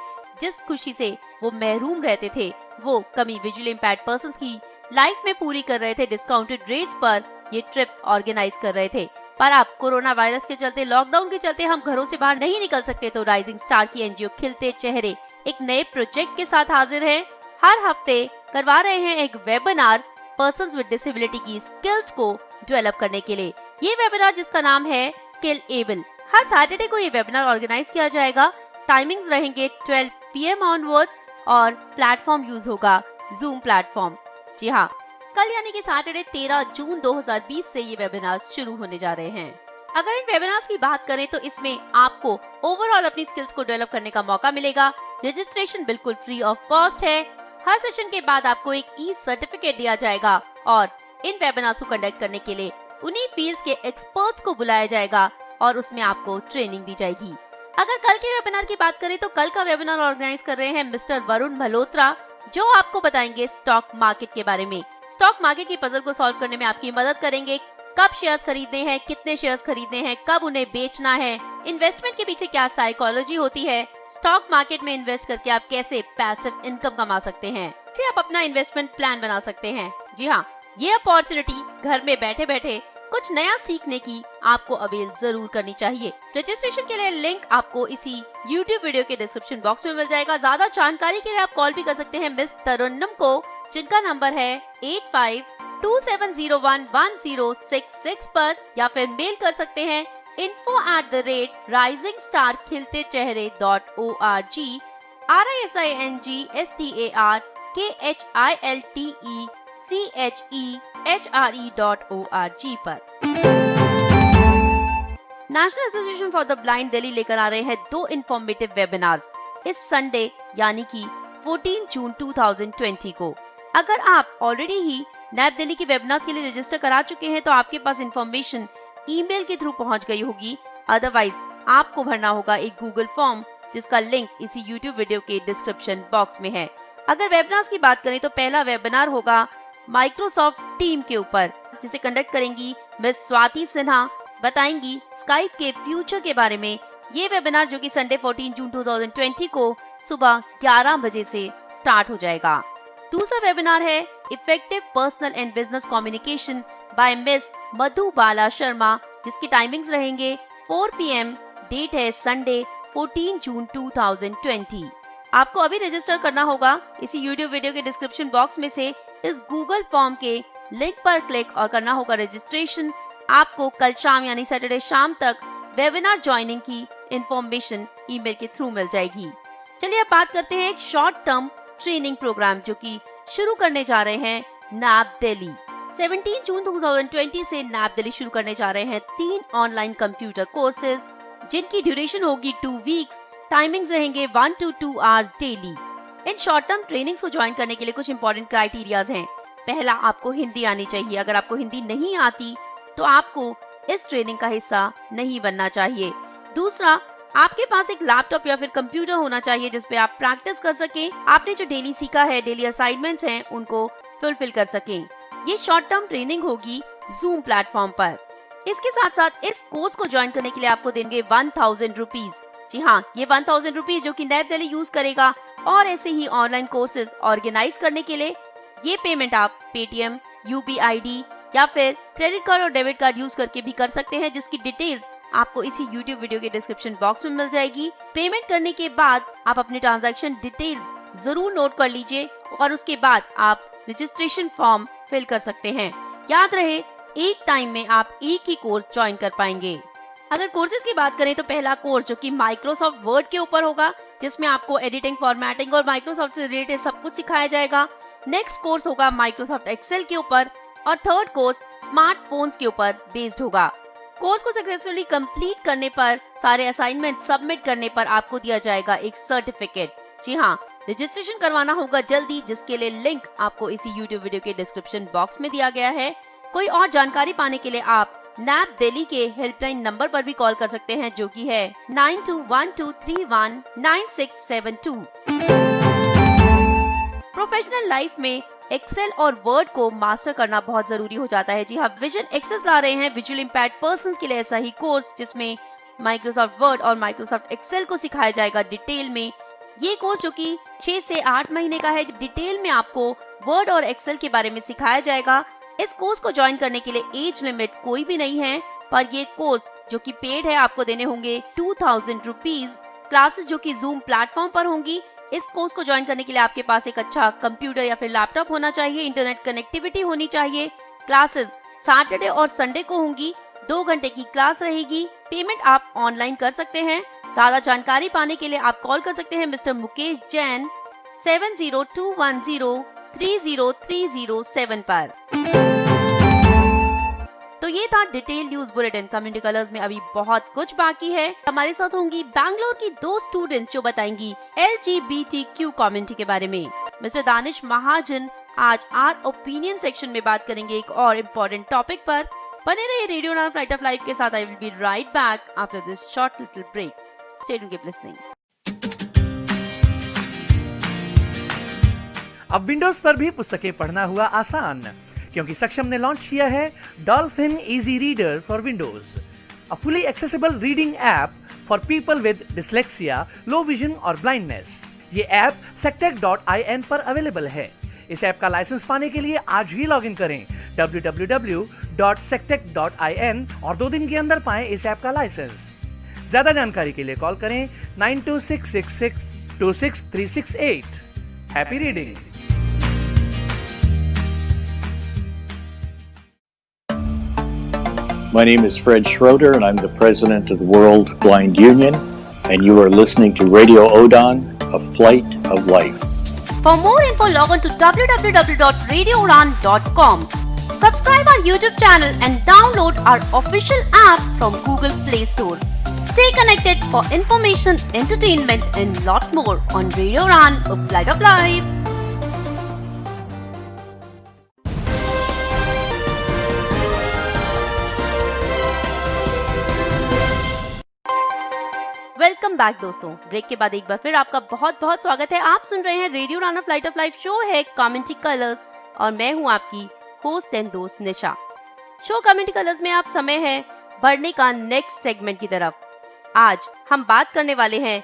A: जिस खुशी से वो महरूम रहते थे, वो कमी विजुअली इम्पैक्ट पर्संस की लाइफ में पूरी कर रहे थे। डिस्काउंटेड रेट्स पर ये ट्रिप्स ऑर्गेनाइज कर रहे थे, पर अब कोरोना वायरस के चलते, लॉकडाउन के चलते हम घरों से बाहर नहीं निकल सकते, तो राइजिंग स्टार की एनजीओ खिलते चेहरे एक नए प्रोजेक्ट के साथ हाजिर है। हर हफ्ते करवा रहे हैं एक वेबिनार पर्सन्स विद डिसेबिलिटी की स्किल्स को डेवलप करने के लिए। ये वेबिनार जिसका नाम है स्किल एबल, हर सैटरडे को ये वेबिनार ऑर्गेनाइज किया जाएगा। टाइमिंग्स रहेंगे 12 PM ऑनवर्ड्स और प्लेटफॉर्म यूज होगा जूम प्लेटफॉर्म। जी हाँ, कल यानी कि सैटरडे 13 जून 2020 से ये वेबिनार शुरू होने जा रहे हैं। अगर इन वेबिनार्स की बात करें तो इसमें आपको ओवरऑल अपनी स्किल्स को डेवलप करने का मौका मिलेगा। रजिस्ट्रेशन बिल्कुल फ्री ऑफ कॉस्ट है। हर सेशन के बाद आपको एक ई सर्टिफिकेट दिया जाएगा और इन वेबिनार्स को कंडक्ट करने के लिए उन्हीं फील्ड्स के एक्सपर्ट्स को बुलाया जाएगा और उसमें आपको ट्रेनिंग दी जाएगी। अगर कल के वेबिनार की बात करें तो कल का वेबिनार ऑर्गेनाइज कर रहे हैं मिस्टर वरुण मल्होत्रा, जो आपको बताएंगे स्टॉक मार्केट के बारे में। स्टॉक मार्केट की पजल को सॉल्व करने में आपकी मदद करेंगे। कब शेयर्स खरीदने हैं, कितने शेयर्स खरीदने हैं, कब उन्हें बेचना है, इन्वेस्टमेंट के पीछे क्या साइकोलॉजी होती है, स्टॉक मार्केट में इन्वेस्ट करके आप कैसे पैसिव इनकम कमा सकते हैं, इससे आप अपना इन्वेस्टमेंट प्लान बना सकते हैं। जी हाँ, ये अपॉर्चुनिटी घर में बैठे बैठे कुछ नया सीखने की आपको अवेल जरूर करनी चाहिए। रजिस्ट्रेशन के लिए लिंक आपको इसी YouTube वीडियो के डिस्क्रिप्शन बॉक्स में मिल जाएगा। ज्यादा जानकारी के लिए आप कॉल भी कर सकते हैं मिस तरन्नुम को, जिनका नंबर है 8527011066 पर, या फिर मेल कर सकते हैं info@risingstarkhiltechehre.org RISINGSTARKHILTECHERE.org पर। National association for the blind Delhi लेकर आ रहे हैं 2 इंफॉर्मेटिव वेबिनार्स इस संडे यानी कि 14 जून 2020 को। अगर आप ऑलरेडी ही नैब दिल्ली के वेबिनार्स के लिए रजिस्टर करा चुके हैं तो आपके पास इंफॉर्मेशन ईमेल के थ्रू पहुंच गई होगी। अदरवाइज आपको भरना होगा एक गूगल फॉर्म, जिसका लिंक इसी YouTube वीडियो के डिस्क्रिप्शन बॉक्स में है। अगर वेबिनार्स की बात करें तो पहला वेबिनार होगा माइक्रोसॉफ्ट टीम के ऊपर, जिसे कंडक्ट करेंगी मिस स्वाति सिन्हा, बताएंगी स्काइप के फ्यूचर के बारे में। ये वेबिनार जो कि संडे 14 जून 2020 को सुबह 11 बजे से स्टार्ट हो जाएगा। दूसरा वेबिनार है effective personal and business communication by miss Madhu Bala Sharma, जिसकी टाइमिंग्स रहेंगे 4 PM। डेट है संडे 14 जून 2020। आपको अभी रजिस्टर करना होगा इसी YouTube वीडियो के डिस्क्रिप्शन बॉक्स में से इस गूगल फॉर्म के लिंक पर क्लिक और करना होगा रजिस्ट्रेशन। आपको कल शाम यानी सैटरडे शाम तक वेबिनार ज्वाइनिंग की इंफॉर्मेशन ईमेल के थ्रू मिल जाएगी। चलिए अब बात करते हैं एक शॉर्ट टर्म ट्रेनिंग प्रोग्राम जो कि शुरू करने जा रहे हैं नैब दिल्ली। 17 जून 2020 से नैब दिल्ली शुरू करने जा रहे हैं 3 ऑनलाइन कंप्यूटर कोर्सेज, जिनकी ड्यूरेशन होगी 2 वीक्स। टाइमिंग्स रहेंगे 1 to 2 hours daily. In short term trainings को ज्वाइन करने के लिए कुछ इंपॉर्टेंट क्राइटेरियाज हैं। पहला, आपको हिंदी आनी चाहिए। अगर आपको हिंदी नहीं आती तो आपको इस ट्रेनिंग का हिस्सा नहीं बनना चाहिए। दूसरा, आपके पास एक लैपटॉप या फिर कंप्यूटर होना चाहिए जिस पे आप प्रैक्टिस कर सकें, आपने जो डेली सीखा है, डेली असाइनमेंट्स हैं, उनको फुलफिल कर सकें। ये शॉर्ट टर्म ट्रेनिंग होगी जूम प्लेटफॉर्म पर। इसके साथ साथ इस कोर्स को ज्वाइन करने के लिए आपको देंगे 1000 रुपीज। जी हाँ, ये 1000 रुपीज जो कि नैब दिल्ली यूज करेगा और ऐसे ही ऑनलाइन कोर्सेज ऑर्गेनाइज करने के लिए। ये पेमेंट आप पेटीएम, UPI या फिर क्रेडिट कार्ड और डेबिट कार्ड यूज करके भी कर सकते हैं, जिसकी डिटेल्स आपको इसी YouTube वीडियो के डिस्क्रिप्शन बॉक्स में मिल जाएगी। पेमेंट करने के बाद आप अपने ट्रांजैक्शन डिटेल्स जरूर नोट कर लीजिए और उसके बाद आप रजिस्ट्रेशन फॉर्म फिल कर सकते हैं। याद रहे, एक टाइम में आप एक ही कोर्स ज्वाइन कर पाएंगे। अगर कोर्सेज की बात करें तो पहला कोर्स जो कि माइक्रोसॉफ्ट वर्ड के ऊपर होगा, जिसमें आपको एडिटिंग, फॉर्मेटिंग और माइक्रोसॉफ्ट से रिलेटेड सब कुछ सिखाया जाएगा। नेक्स्ट कोर्स होगा माइक्रोसॉफ्ट एक्सेल के ऊपर और थर्ड कोर्स स्मार्टफोन्स के ऊपर बेस्ड होगा। कोर्स को सक्सेसफुली कंप्लीट करने पर, सारे असाइनमेंट सबमिट करने पर आपको दिया जाएगा एक सर्टिफिकेट। जी हाँ, रजिस्ट्रेशन करवाना होगा जल्दी, जिसके लिए लिंक आपको इसी YouTube वीडियो के डिस्क्रिप्शन बॉक्स में दिया गया है। कोई और जानकारी पाने के लिए आप नैब दिल्ली के हेल्पलाइन नंबर पर भी कॉल कर सकते हैं, जो कि है 9212319672। प्रोफेशनल लाइफ में एक्सेल और वर्ड को मास्टर करना बहुत जरूरी हो जाता है। जी हाँ, विजन एक्सेस ला रहे हैं विजुअल इम्पैक्ट पर्संस के लिए ऐसा ही कोर्स, जिसमें माइक्रोसॉफ्ट वर्ड और माइक्रोसॉफ्ट एक्सेल को सिखाया जाएगा डिटेल में। ये कोर्स जो कि 6 से 8 महीने का है, डिटेल में आपको वर्ड और एक्सेल के बारे में सिखाया जाएगा। इस कोर्स को ज्वाइन करने के लिए एज लिमिट कोई भी नहीं है, पर ये कोर्स जो कि पेड है आपको देने होंगे 2000 रुपीज। क्लासेस जो कि जूम प्लेटफॉर्म पर होंगी। इस कोर्स को ज्वाइन करने के लिए आपके पास एक अच्छा कंप्यूटर या फिर लैपटॉप होना चाहिए, इंटरनेट कनेक्टिविटी होनी चाहिए। क्लासेस सैटरडे और संडे को होंगी, 2 घंटे की क्लास रहेगी। पेमेंट आप ऑनलाइन कर सकते हैं। ज्यादा जानकारी पाने के लिए आप कॉल कर सकते हैं मिस्टर मुकेश जैन 7021030307 पर। तो ये था detail news bulletin. Community colours में अभी बहुत कुछ बाकी है। हमारे साथ होंगी बैंगलोर की 2 स्टूडेंट्स जो बताएंगी LGBTQ कम्युनिटी के बारे में। मिस्टर दानिश महाजन आज आर ओपिनियन सेक्शन में बात करेंगे एक और इम्पोर्टेंट टॉपिक पर। बने रहिए radio Udaan flight of life के साथ। I will be right back after this short little break. Stay tuned, keep listening.
H: अब विंडोज पर भी पुस्तकें पढ़ना हुआ आसान, क्योंकि सक्षम ने लॉन्च किया है dolphin easy reader for Windows, a fully accessible reading app for people with dyslexia, low vision और ब्लाइंडनेस। ये ऐप sectech.in पर अवेलेबल है। इस ऐप का लाइसेंस पाने के लिए आज ही लॉगिन करें www.sectech.in और 2 दिन के अंदर पाएं इस ऐप का लाइसेंस। ज्यादा जानकारी के लिए कॉल करें 9266626368। Happy reading.
I: My name is Fred Schroeder, and I'm the president of the World Blind Union, and you are listening to Radio Odon, A Flight of Life.
A: For more info, log on to www.radioudan.com. Subscribe our YouTube channel and download our official app from Google Play Store. Stay connected for information, entertainment and lot more on Radio Udan, A Flight of Life. Welcome back दोस्तों। Break के बाद एक बार फिर आपका बहुत बहुत स्वागत है। आप सुन रहे हैं radio Udaan flight of life. Show है कमेंट्री कलर्स और मैं हूं आपकी होस्ट एंड दोस्त निशा। शो कमेंट्री कलर्स में आप समय है बढ़ने का नेक्स्ट सेगमेंट की तरफ। आज हम बात करने वाले हैं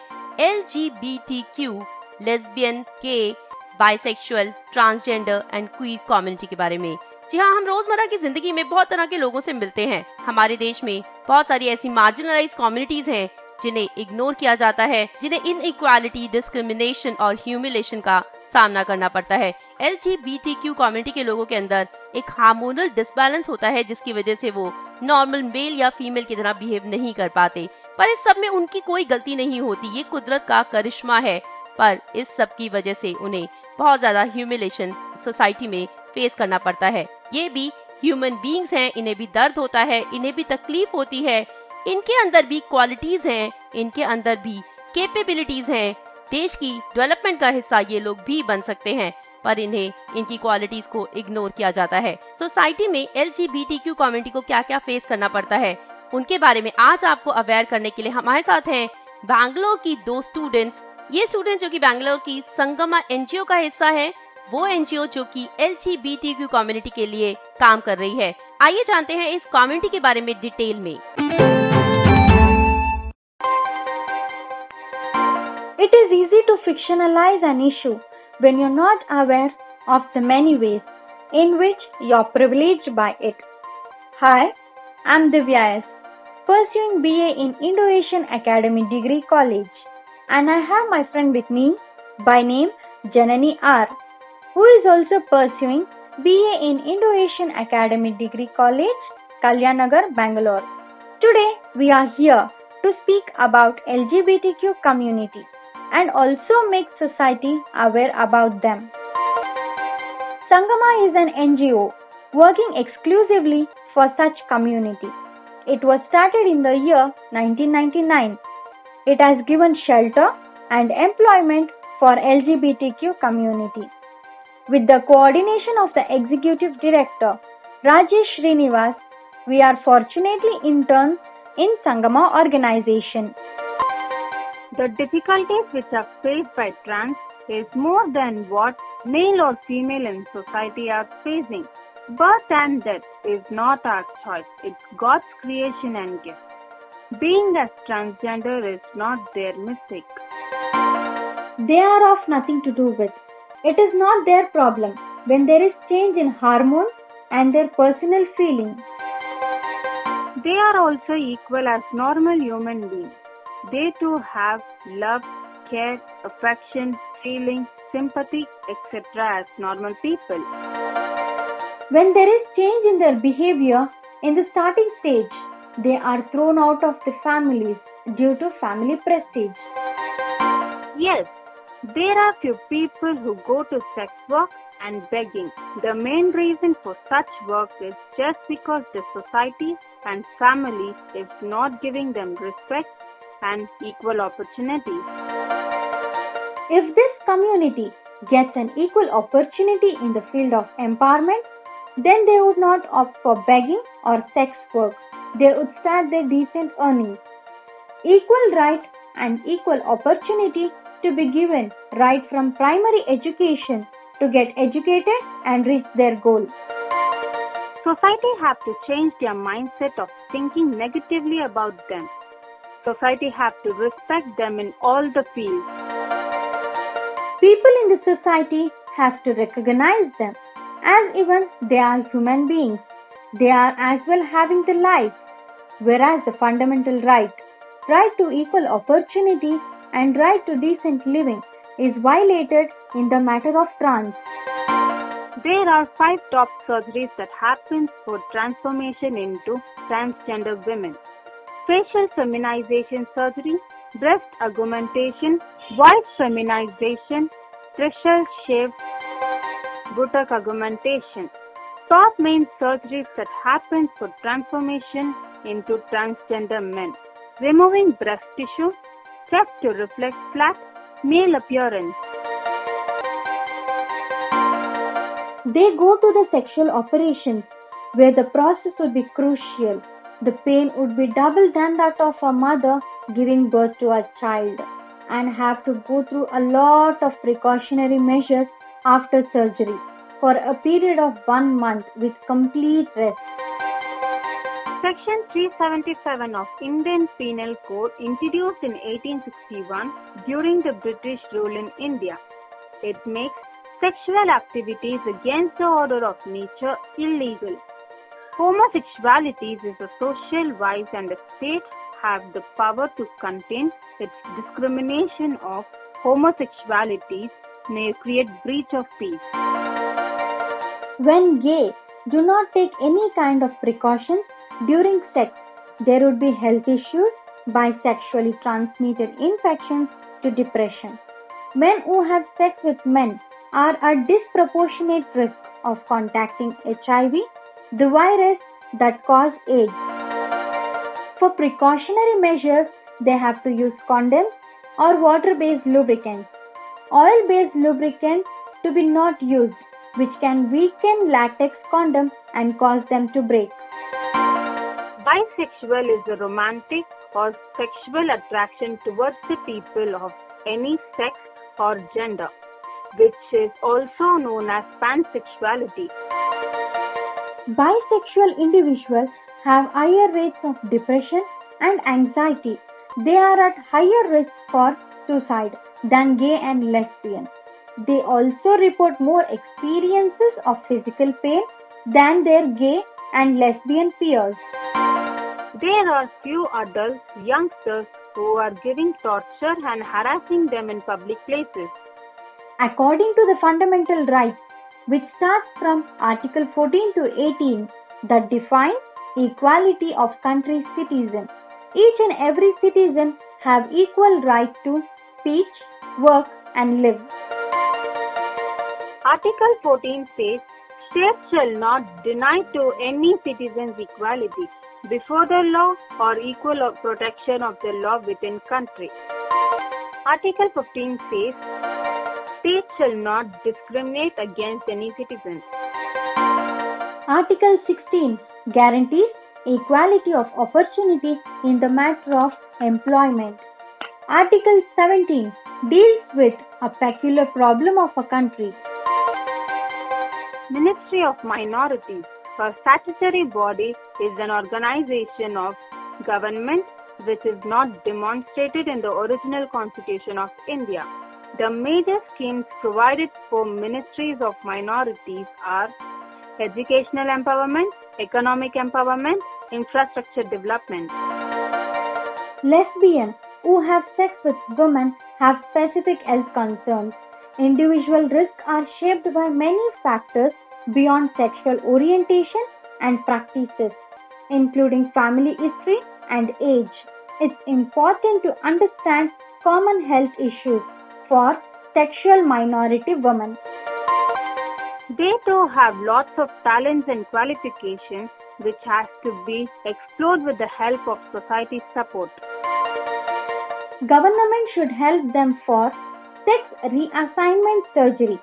A: LGBTQ, lesbian, gay, bisexual, transgender and queer community के बारे में। जी हाँ, हम रोजमर्रा की जिंदगी में बहुत तरह के लोगों से मिलते हैं। हमारे देश में बहुत सारी ऐसी मार्जिनलाइज कम्युनिटीज हैं जिन्हें इग्नोर किया जाता है, जिन्हें इनइक्वालिटी, डिस्क्रिमिनेशन और ह्यूमिलेशन का सामना करना पड़ता है। LGBTQ कम्युनिटी के लोगों के अंदर एक हार्मोनल डिसबैलेंस होता है, जिसकी वजह से वो नॉर्मल मेल या फीमेल की तरह बिहेव नहीं कर पाते। पर इस सब में उनकी कोई गलती नहीं होती, ये कुदरत का करिश्मा है। पर इस सब की वजह से उन्हें बहुत ज्यादा ह्यूमिलेशन सोसाइटी में फेस करना पड़ता है। ये भी ह्यूमन बीइंग्स हैं, इन्हें भी दर्द होता है, इन्हें भी तकलीफ होती है। इनके अंदर भी क्वालिटीज हैं, इनके अंदर भी कैपेबिलिटीज हैं। देश की डेवलपमेंट का हिस्सा ये लोग भी बन सकते हैं, पर इन्हें इनकी क्वालिटीज को इग्नोर किया जाता है। सोसाइटी में LGBTQ कम्युनिटी को क्या क्या फेस करना पड़ता है, उनके बारे में आज आपको अवेयर करने के लिए हमारे साथ हैं बैंगलोर की 2 स्टूडेंट्स। ये स्टूडेंट्स जो कि बैंगलोर की संगमा NGO का हिस्सा है, वो NGO जो कि LGBTQ कम्युनिटी के लिए काम कर रही है। आइए जानते हैं इस कम्युनिटी के बारे में डिटेल में।
J: It is easy to fictionalize an issue when you're not aware of the many ways in which you're privileged by it. Hi, I'm Divya S, pursuing BA in Indo-Asian Academy Degree College, and I have my friend with me by name Janani R, who is also pursuing BA in Indo-Asian Academy Degree College, Kalyanagar, Bangalore. Today, we are here to speak about LGBTQ community and also make society aware about them. Sangama is an NGO working exclusively for such community. It was started in the year 1999. It has given shelter and employment for LGBTQ community. With the coordination of the Executive Director, Rajesh Srinivas, we are fortunately interns in Sangama organization.
K: The difficulties which are faced by trans is more than what male or female in society are facing. Birth and death is not our choice, it's God's creation and gift. Being as transgender is not their mistake.
J: They are of nothing to do with. It is not their problem when there is change in hormones and their personal feeling.
K: They are also equal as normal human beings. They too have love, care, affection, feeling, sympathy, etc. as normal people.
J: When there is change in their behavior in the starting stage, they are thrown out of the families due to family prestige.
K: Yes, there are few people who go to sex work and begging. The main reason for such work is just because the society and family is not giving them respect and equal opportunity.
J: If this community gets an equal opportunity in the field of empowerment, then they would not opt for begging or sex work. They would start their decent earnings. Equal right and equal opportunity to be given right from primary education to get educated and reach their goal.
K: Society have to change their mindset of thinking negatively about them. Society have to respect them in all the fields.
J: People in the society have to recognize them as even they are human beings. They are as well having the life, whereas the fundamental right to equal opportunity and right to decent living is violated in the matter of trans.
K: There are 5 top surgeries that happen for transformation into transgender women. Facial feminization surgery, breast augmentation, voice feminization, facial shave, buttock augmentation. Top main surgeries that happen for transformation into transgender men. Removing breast tissue, chest to reflect flat, male appearance.
J: They go to the sexual operations where the process would be crucial. The pain would be double than that of a mother giving birth to a child and have to go through a lot of precautionary measures after surgery for a period of 1 month with complete rest.
K: Section 377 of Indian Penal Code introduced in 1861 during the British rule in India. It makes sexual activities against the order of nature illegal. Homosexuality is a social vice and the state have the power to contain its discrimination of homosexuality may create breach of peace.
J: When gay do not take any kind of precautions during sex, there would be health issues by sexually transmitted infections to depression. Men who have sex with men are at disproportionate risk of contacting HIV, the virus that causes AIDS. For precautionary measures, they have to use condoms or water-based lubricants. Oil-based lubricants to be not used, which can weaken latex condoms and cause them to break.
K: Bisexual is a romantic or sexual attraction towards the people of any sex or gender, which is also known as pansexuality.
J: Bisexual individuals have higher rates of depression and anxiety. They are at higher risk for suicide than gay and lesbian. They also report more experiences of physical pain than their gay and lesbian peers.
K: There are few adult youngsters who are giving torture and harassing them in public places.
J: According to the fundamental rights, which starts from Article 14 to 18, that defines equality of country's citizens. Each and every citizen have equal right to speech, work and live.
K: Article 14 says, states shall not deny to any citizens equality before the law or equal protection of the law within country. Article 15 says, states shall not discriminate against any citizen.
J: Article 16 guarantees equality of opportunity in the matter of employment. Article 17 deals with a peculiar problem of a country.
K: Ministry of Minorities, a statutory body, is an organization of government which is not demonstrated in the original Constitution of India. The major schemes provided for ministries of minorities are educational empowerment, economic empowerment, infrastructure development.
J: Lesbians who have sex with women have specific health concerns. Individual risks are shaped by many factors beyond sexual orientation and practices, including family history and age. It's important to understand common health issues for sexual minority women.
K: They too have lots of talents and qualifications which has to be explored with the help of society's support.
J: Government should help them for sex reassignment surgery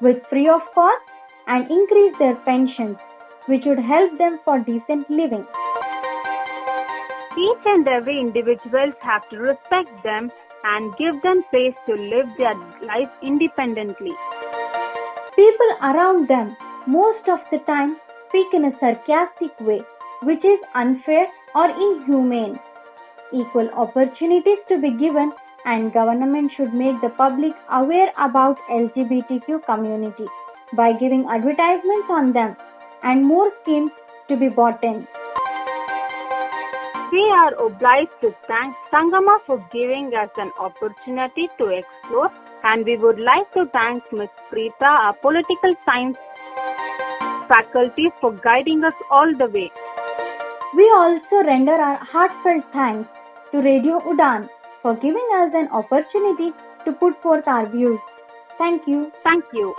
J: with free of cost and increase their pensions, which would help them for decent living.
K: Each and every individuals have to respect them and give them space to live their life independently.
J: people around them most of the time speak in a sarcastic way, which is unfair or inhumane. Equal opportunities to be given, and government should make the public aware about LGBTQ community by giving advertisements on them and more schemes to be bought in.
K: We are obliged to thank Sangama for giving us an opportunity to explore, and we would like to thank Ms. Preeta, our political science faculty, for guiding us all the way.
J: We also render our heartfelt thanks to Radio Udan for giving us an opportunity to put forth our views. Thank you.
K: Thank you.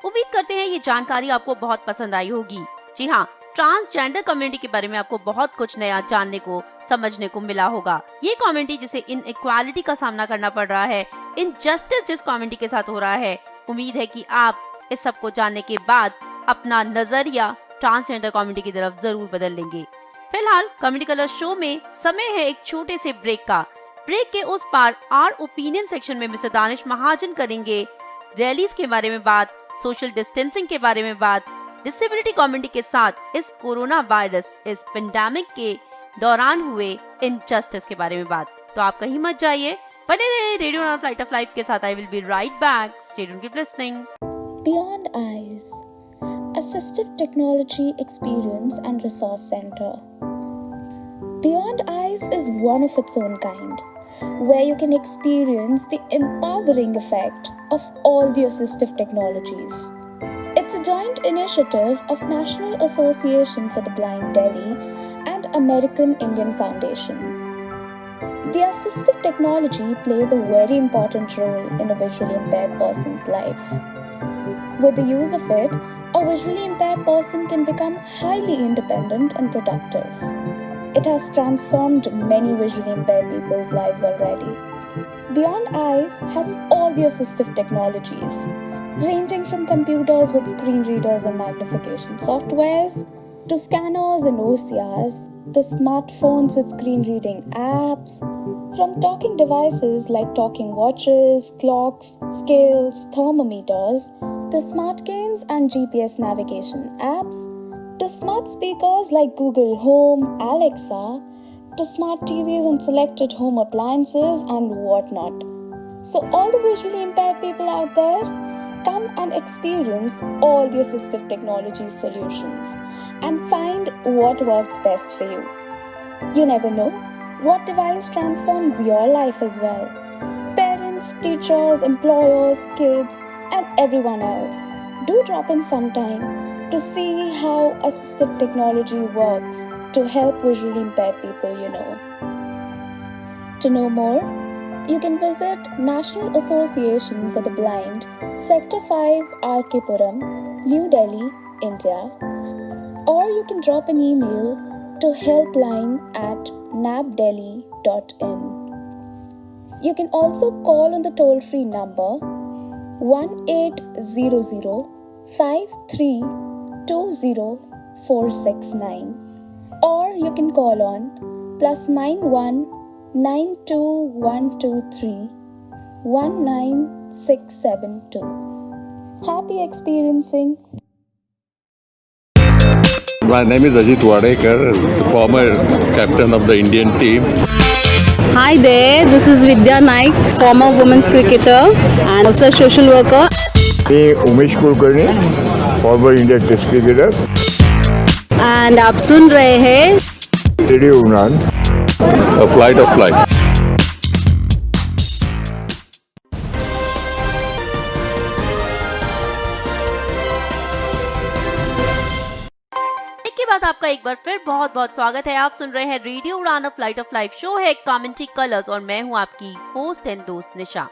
A: उम्मीद करते हैं ये जानकारी आपको बहुत पसंद आई होगी। जी हाँ, ट्रांसजेंडर कम्युनिटी के बारे में आपको बहुत कुछ नया जानने को, समझने को मिला होगा। ये कम्युनिटी जिसे इनइक्वालिटी का सामना करना पड़ रहा है, इनजस्टिस जिस कम्युनिटी के साथ हो रहा है, उम्मीद है कि आप इस सब को जानने के बाद अपना नजरिया ट्रांसजेंडर कम्युनिटी की तरफ जरूर बदल लेंगे। फिलहाल कम्युनिटी कलर शो में समय है एक छोटे से ब्रेक का। ब्रेक के उस पार आर ओपिनियन सेक्शन में मिस्टर दानिश महाजन करेंगे रैलीज के बारे में बात, सोशल डिस्टेंसिंग के बारे में बात, डिसेबिलिटी कम्युनिटी के साथ इस कोरोना वायरस, इस पेंडेमिक के दौरान हुए इनजस्टिस के बारे में बात। तो आप कहीं मत जाइए, बने रहे radio on flight of life के साथ। I will be right back. Stay tuned, keep listening.
L: Beyond Eyes, Assistive Technology Experience and Resource Center. Beyond Eyes is one of its own kind, where you can experience the empowering effect of all the assistive technologies. It's a joint initiative of National Association for the Blind Delhi and American Indian Foundation. The assistive technology plays a very important role in a visually impaired person's life. With the use of it, a visually impaired person can become highly independent and productive. It has transformed many visually impaired people's lives already. Beyond Eyes has all the assistive technologies, ranging from computers with screen readers and magnification softwares, to scanners and OCRs, to smartphones with screen reading apps, from talking devices like talking watches, clocks, scales, thermometers, to smart games and GPS navigation apps, to smart speakers like Google Home, Alexa, to smart TVs and selected home appliances and whatnot. So all the visually impaired people out there, come and experience all the assistive technology solutions and find what works best for you. You never know what device transforms your life as well. Parents, teachers, employers, kids, and everyone else, do drop in sometime to see how assistive technology works to help visually impaired people, To know more, you can visit National Association for the Blind, Sector 5, R.K. Puram, New Delhi, India, or you can drop an email to helpline@napdelhi.in. You can also call on the toll-free number 1-800-5320-469, or you can call on +91 92123 19672. Happy experiencing.
M: My name is Ajit Wadekar, the former captain of the Indian team.
N: Hi there, this is Vidya Naik, former women's cricketer and also social worker.
O: मैं Umesh Kulkarni, former Indian Test cricketer.
N: And आप सुन रहे हैं
O: radio उड़ान,
M: A Flight of Life.
A: आपका एक बार फिर बहुत बहुत स्वागत है। आप सुन रहे हैं radio Udaan a flight of life show है कम्युनिटी कलर्स और मैं हूं आपकी होस्ट एंड दोस्त निशा।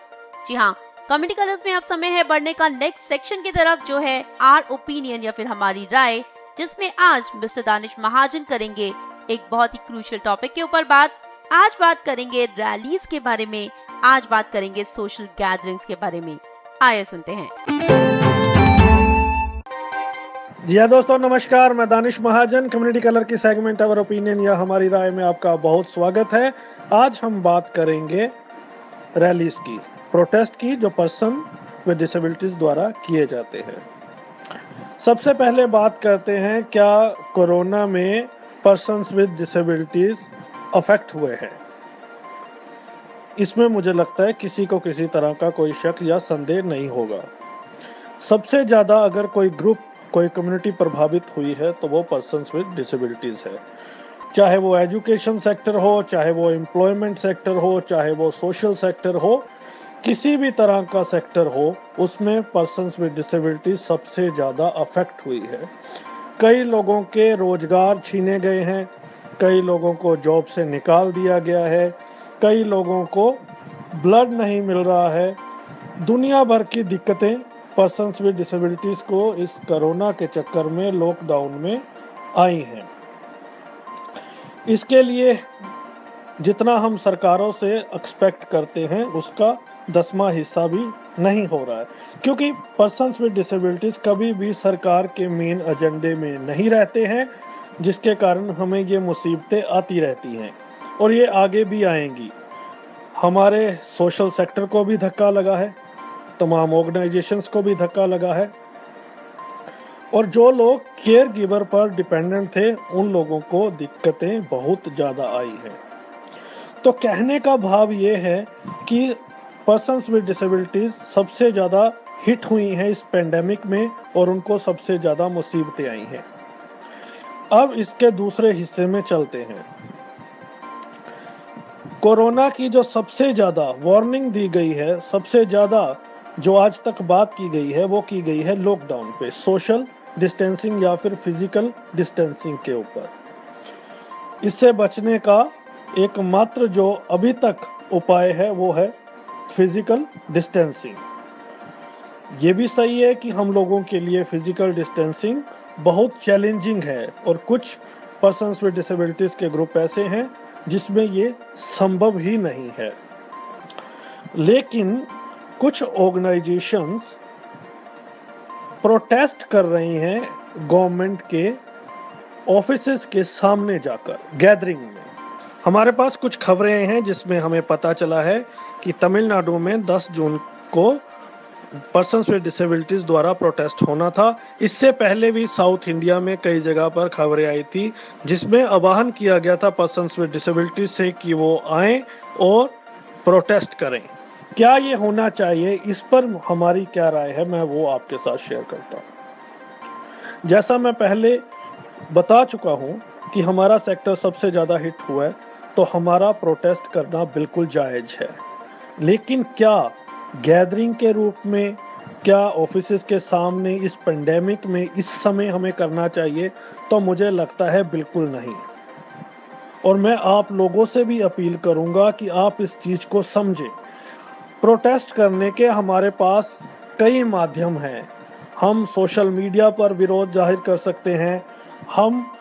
A: जी हाँ, कम्युनिटी कलर्स में अब समय है बढ़ने का नेक्स्ट सेक्शन की तरफ, जो है आर ओपिनियन या फिर हमारी राय, जिसमें आज मिस्टर दानिश महाजन करेंगे एक बहुत ही क्रूशियल टॉपिक के ऊपर बात। आज बात करेंगे रैलीज के बारे में, आज बात करेंगे सोशल गैदरिंग्स के बारे में। आइए सुनते हैं।
P: जी हाँ दोस्तों, नमस्कार। मैं दानिश महाजन, कम्युनिटी कलर की सेगमेंट आवर ओपिनियन या हमारी राय में आपका बहुत स्वागत है। आज हम बात करेंगे रैलीज की। प्रोटेस्ट की जो पर्सन विद डिसेबिलिटीज द्वारा किए जाते हैं। सबसे पहले बात करते हैं क्या कोरोना में पर्सन्स विद डिसेबिलिटीज अफेक्ट हुए हैं। इसमें मुझे लगता है किसी को किसी तरह का कोई शक या संदेह नहीं होगा। सबसे ज़्यादा अगर कोई ग्रुप, कोई कम्युनिटी प्रभावित हुई है तो वो पर्सन्स विद डिसेबिलिटीज है। चाहे वो एजुकेशन सेक्टर हो, चाहे वो एम्प्लॉयमेंट सेक्टर हो, चाहे वो सोशल सेक्टर हो, किसी भी तरह का सेक्टर हो, उसमें पर्सन्स विद डिसेबिलिटीज सबसे ज़्यादा अफेक्ट हुई है। कई लोगों के रोजगार छीने गए हैं, कई लोगों को जॉब से निकाल दिया गया है, कई लोगों को ब्लड नहीं मिल रहा है। दुनिया भर की दिक्कतें पर्सन्स विद डिसेबिलिटीज को इस कोरोना के चक्कर में, लॉकडाउन में आई हैं। इसके लिए जितना हम सरकारों से एक्सपेक्ट करते हैं उसका 10वां हिस्सा भी नहीं हो रहा है, क्योंकि पर्सन्स विद डिसेबिलिटीज कभी भी सरकार के मेन एजेंडे में नहीं रहते हैं, जिसके कारण हमें ये मुसीबतें आती रहती हैं और ये आगे भी आएंगी। हमारे सोशल सेक्टर को भी धक्का लगा है, तमाम ऑर्गेनाइजेशंस को भी धक्का लगा है, और जो लोग केयर गिवर पर डिपेंडेंट थे उन लोगों को दिक्कतें बहुत ज़्यादा आई हैं। तो कहने का भाव ये है कि पर्सन्स विद डिसेबिलिटीज सबसे ज़्यादा हिट हुई हैं इस पेंडेमिक में और उनको सबसे ज़्यादा मुसीबतें आई हैं। अब इसके दूसरे हिस्से में चलते हैं। कोरोना की जो सबसे ज़्यादा वार्निंग दी गई है, सबसे ज़्यादा जो आज तक बात की गई है वो की गई है लॉकडाउन पे, सोशल डिस्टेंसिंग या फिर फिजिकल डिस्टेंसिंग के ऊपर। इससे बचने का एकमात्र जो अभी तक उपाय है वो है फिजिकल डिस्टेंसिंग। ये भी सही है कि हम लोगों के लिए फिजिकल डिस्टेंसिंग बहुत चैलेंजिंग है और कुछ पर्सन्स विद डिसेबिलिटीज के ग्रुप ऐसे हैं जिसमें ये संभव ही नहीं है। लेकिन कुछ ऑर्गेनाइजेशंस प्रोटेस्ट कर रही हैं गवर्नमेंट के ऑफिसेस के सामने जाकर, गैदरिंग में। हमारे पास कुछ खबरें हैं जिसमें हमें पता चला है कि तमिलनाडु में 10 जून को पर्सन्स विद डिसेबिलिटीज द्वारा प्रोटेस्ट होना था। इससे पहले भी साउथ इंडिया में कई जगह पर खबरें आई थी जिसमें आह्वान किया गया था पर्सन्स विद डिसेबिलिटीज से कि वो आएं और प्रोटेस्ट करें। क्या ये होना चाहिए, इस पर हमारी क्या राय है, मैं वो आपके साथ शेयर करता हूँ। जैसा मैं पहले बता चुका हूँ कि हमारा सेक्टर सबसे ज़्यादा हिट हुआ है, तो हमारा प्रोटेस्ट करना बिल्कुल जायज़ है। लेकिन क्या गैदरिंग के रूप में, क्या ऑफिसेस के सामने इस पेंडेमिक में इस समय हमें करना चाहिए? तो मुझे लगता है बिल्कुल नहीं। और मैं आप लोगों से भी अपील करूंगा कि आप इस चीज़ को समझें। प्रोटेस्ट करने के हमारे पास कई माध्यम हैं। हम सोशल मीडिया पर विरोध जाहिर कर सकते हैं, हम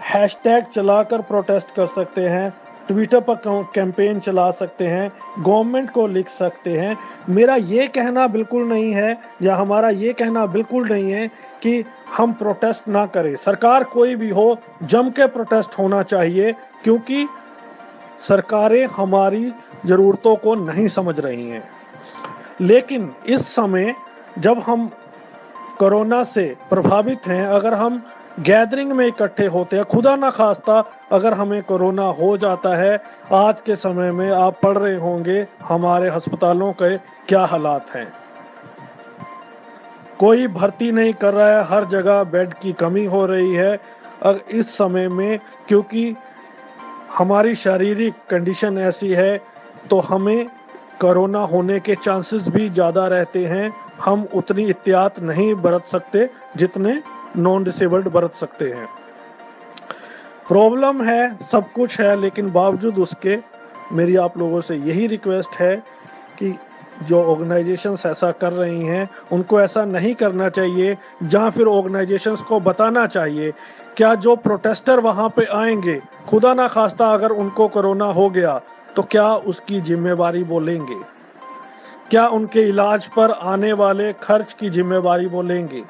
P: हैशटैग चलाकर प्रोटेस्ट कर सकते हैं, ट्विटर पर कैंपेन चला सकते हैं, गवर्नमेंट को लिख सकते हैं। मेरा ये कहना बिल्कुल नहीं है या हमारा ये कहना बिल्कुल नहीं है कि हम प्रोटेस्ट ना करें। सरकार कोई भी हो, जम के प्रोटेस्ट होना चाहिए, क्योंकि सरकारें हमारी ज़रूरतों को नहीं समझ रही हैं। लेकिन इस समय जब हम कोरोना से प्रभावित हैं, अगर हम गैदरिंग में इकट्ठे होते हैं, खुदा ना खास्ता अगर हमें कोरोना हो जाता है, आज के समय में आप पढ़ रहे होंगे हमारे अस्पतालों के क्या हालात हैं। कोई भर्ती नहीं कर रहा है, हर जगह बेड की कमी हो रही है इस समय में, क्योंकि हमारी शारीरिक कंडीशन ऐसी है तो हमें कोरोना होने के चांसेस भी ज़्यादा रहते हैं। हम उतनी एहतियात नहीं बरत सकते जितने नॉन डिसेबल्ड बरत सकते हैं। प्रॉब्लम है, सब कुछ है, लेकिन बावजूद उसके मेरी आप लोगों से यही रिक्वेस्ट है कि जो ऑर्गेनाइजेशंस ऐसा कर रही हैं उनको ऐसा नहीं करना चाहिए, या फिर ऑर्गेनाइजेशंस को बताना चाहिए। क्या जो प्रोटेस्टर वहाँ पे आएंगे, खुदा ना खास्ता अगर उनको कोरोना हो गया तो क्या उसकी जिम्मेवारी वो लेंगे? क्या उनके इलाज पर आने वाले खर्च की जिम्मेवारी वो लेंगे?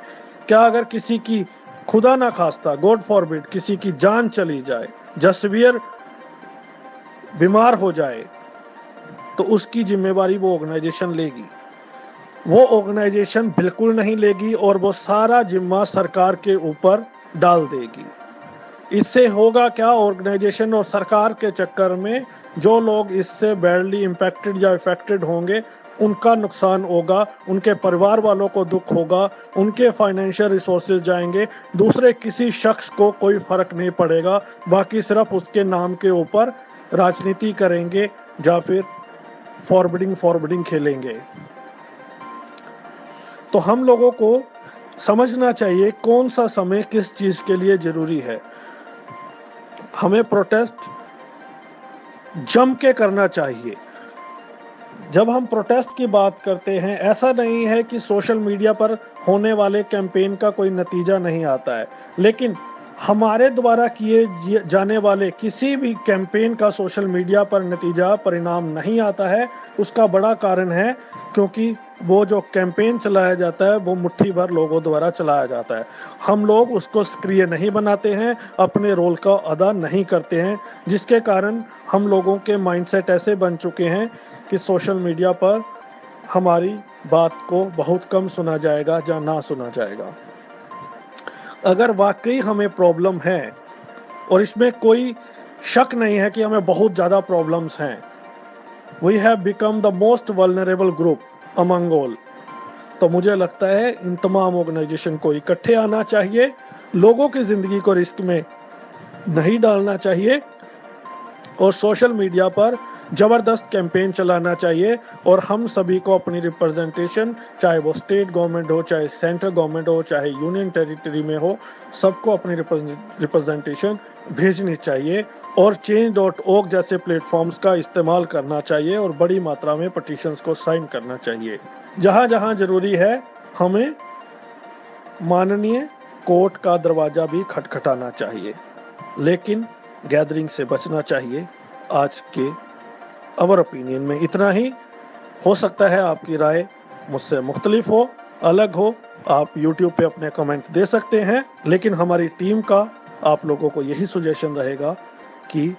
P: क्या अगर किसी की खुदा ना खास्ता, गॉड फॉरबिड, किसी की जान चली जाए, जसवियर बीमार हो जाए, तो उसकी जिम्मेवारी वो ऑर्गेनाइजेशन लेगी। वो ऑर्गेनाइजेशन बिल्कुल नहीं लेगी और वो सारा जिम्मा सरकार के ऊपर डाल देगी। इससे होगा क्या, ऑर्गेनाइजेशन और सरकार के चक्कर में जो लोग इससे बैडली इम्पैक्टेड या इफेक्टेड होंगे उनका नुकसान होगा, उनके परिवार वालों को दुख होगा, उनके फाइनेंशियल रिसोर्सेज जाएंगे, दूसरे किसी शख्स को कोई फर्क नहीं पड़ेगा, बाकी सिर्फ उसके नाम के ऊपर राजनीति करेंगे या फिर फॉरवर्डिंग खेलेंगे। तो हम लोगों को समझना चाहिए कौन सा समय किस चीज के लिए जरूरी है। हमें प्रोटेस्ट जम के करना चाहिए। जब हम प्रोटेस्ट की बात करते हैं, ऐसा नहीं है कि सोशल मीडिया पर होने वाले कैंपेन का कोई नतीजा नहीं आता है, लेकिन हमारे द्वारा किए जाने वाले किसी भी कैंपेन का सोशल मीडिया पर नतीजा परिणाम नहीं आता है। उसका बड़ा कारण है क्योंकि वो जो कैंपेन चलाया जाता है वो मुट्ठी भर लोगों द्वारा चलाया जाता है। हम लोग उसको सक्रिय नहीं बनाते हैं, अपने रोल का अदा नहीं करते हैं, जिसके कारण हम लोगों के माइंडसेट ऐसे बन चुके हैं कि सोशल मीडिया पर हमारी बात को बहुत कम सुना जाएगा या ना सुना जाएगा। अगर वाकई हमें प्रॉब्लम है, और इसमें कोई शक नहीं है कि हमें बहुत ज़्यादा प्रॉब्लम्स हैं, we have become the most vulnerable group among all, तो मुझे लगता है इन तमाम ऑर्गेनाइजेशन को इकट्ठे आना चाहिए, लोगों की ज़िंदगी को रिस्क में नहीं डालना चाहिए और सोशल मीडिया पर ज़बरदस्त कैंपेन चलाना चाहिए। और हम सभी को अपनी रिप्रेजेंटेशन, चाहे वो स्टेट गवर्नमेंट हो, चाहे सेंट्रल गवर्नमेंट हो, चाहे यूनियन टेरिटरी में हो, सबको अपनी रिप्रेजेंटेशन भेजनी चाहिए और change.org जैसे प्लेटफॉर्म्स का इस्तेमाल करना चाहिए और बड़ी मात्रा में पटिशन्स को साइन करना चाहिए। जहाँ जहाँ जरूरी है हमें माननीय कोर्ट का दरवाज़ा भी खटखटाना चाहिए, लेकिन गैदरिंग से बचना चाहिए। आज के अवर ओपिनियन में इतना ही। हो सकता है आपकी राय मुझसे मुख्तलिफ हो, अलग हो, आप YouTube पे अपने कमेंट दे सकते हैं, लेकिन हमारी टीम का आप लोगों को यही सजेशन रहेगा कि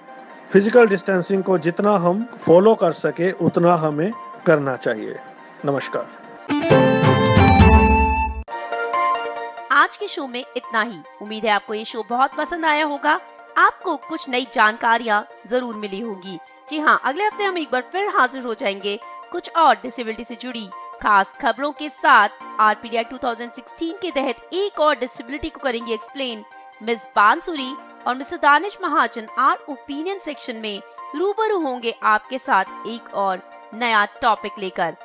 P: फिजिकल डिस्टेंसिंग को जितना हम फॉलो कर सके उतना हमें करना चाहिए। नमस्कार।
A: आज के शो में इतना ही। उम्मीद है आपको ये शो बहुत पसंद आया होगा, आपको कुछ नई जानकारियाँ जरूर मिली होंगी। जी हाँ, अगले हफ्ते हम एक बार फिर हाजिर हो जाएंगे कुछ और डिसेबिलिटी से जुड़ी खास खबरों के साथ। आरपीडी एक्ट 2016 के तहत एक और डिसेबिलिटी को करेंगे एक्सप्लेन मिस बांसुरी और mister Danish Mahajan. Our opinion section में रूबरू होंगे आपके साथ एक और नया टॉपिक लेकर।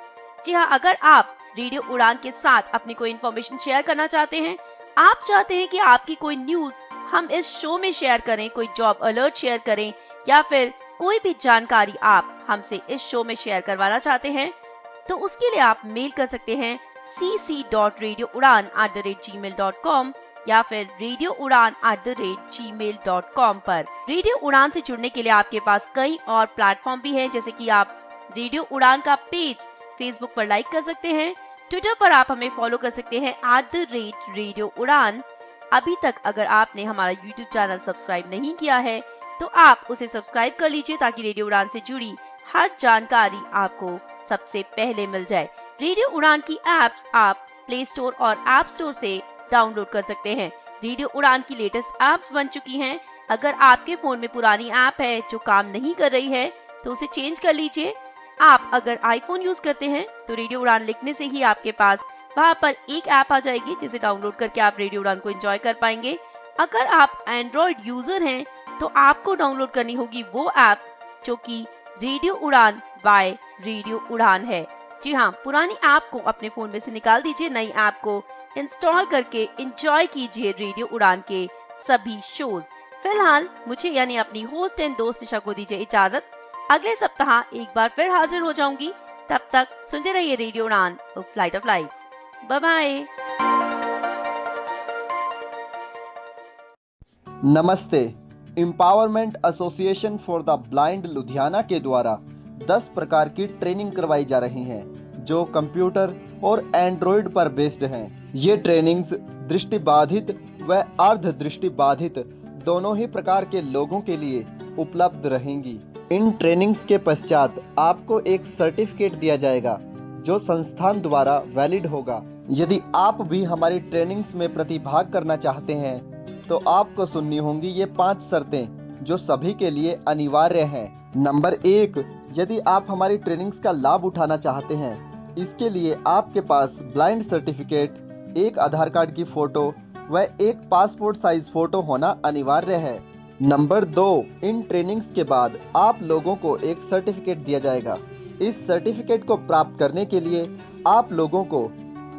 A: जी हाँ, अगर आप रेडियो उड़ान के साथ अपनी कोई इन्फॉर्मेशन शेयर करना चाहते हैं, आप चाहते हैं कि आपकी कोई न्यूज हम इस शो में शेयर करें, कोई जॉब अलर्ट शेयर करें या फिर कोई भी जानकारी आप हमसे इस शो में शेयर करवाना चाहते हैं, तो उसके लिए आप मेल कर सकते हैं cc.radioudan@gmail.com या फिर radioudan@gmail.com पर। रेडियो उड़ान से जुड़ने के लिए आपके पास कई और प्लेटफॉर्म भी हैं, जैसे कि आप रेडियो उड़ान का पेज फेसबुक पर लाइक कर सकते हैं, ट्विटर पर आप हमें फॉलो कर सकते हैं @Radio Udan। अभी तक अगर आपने हमारा YouTube चैनल सब्सक्राइब नहीं किया है तो आप उसे सब्सक्राइब कर लीजिए ताकि रेडियो उड़ान से जुड़ी हर जानकारी आपको सबसे पहले मिल जाए। रेडियो उड़ान की एप्स आप प्ले स्टोर और ऐप स्टोर से डाउनलोड कर सकते हैं। रेडियो उड़ान की लेटेस्ट एप्स बन चुकी हैं। अगर आपके फोन में पुरानी ऐप है जो काम नहीं कर रही है तो उसे चेंज कर लीजिए। आप अगर आईफोन यूज करते हैं तो रेडियो उड़ान लिखने से ही आपके पास वहाँ पर एक ऐप आ जाएगी जिसे डाउनलोड करके आप रेडियो उड़ान को एंजॉय कर पाएंगे। अगर आप एंड्रॉइड यूजर हैं तो आपको डाउनलोड करनी होगी वो ऐप जो कि रेडियो उड़ान बाय रेडियो उड़ान है। जी हाँ, पुरानी ऐप को अपने फोन में से निकाल दीजिए, नई ऐप को इंस्टॉल करके एंजॉय कीजिए रेडियो उड़ान के सभी शोज। फिलहाल मुझे यानी अपनी होस्ट एंड दोस्त निशा को दीजिए इजाजत। अगले सप्ताह एक बार फिर हाजिर हो जाऊंगी। तब तक सुनते रहिए radio Udaan, flight of life. Bye bye.
Q: नमस्ते। Empowerment association for the blind Ludhiana के द्वारा 10 प्रकार की ट्रेनिंग करवाई जा रही हैं जो कंप्यूटर और एंड्रॉयड पर बेस्ड हैं। ये ट्रेनिंग्स दृष्टिबाधित व अर्ध दृष्टिबाधित दोनों ही प्रकार के लोगों के लिए उपलब्ध रहेंगी। इन ट्रेनिंग्स के पश्चात आपको एक सर्टिफिकेट दिया जाएगा जो संस्थान द्वारा वैलिड होगा। यदि आप भी हमारी ट्रेनिंग्स में प्रतिभाग करना चाहते हैं तो आपको सुननी होंगी ये 5 शर्तें जो सभी के लिए अनिवार्य हैं। नंबर 1, यदि आप हमारी ट्रेनिंग्स का लाभ उठाना चाहते हैं, इसके लिए आपके पास ब्लाइंड सर्टिफिकेट, एक आधार कार्ड की फोटो व एक पासपोर्ट साइज फोटो होना अनिवार्य है। नंबर 2, इन ट्रेनिंग्स के बाद आप लोगों को एक सर्टिफिकेट दिया जाएगा। इस सर्टिफिकेट को प्राप्त करने के लिए आप लोगों को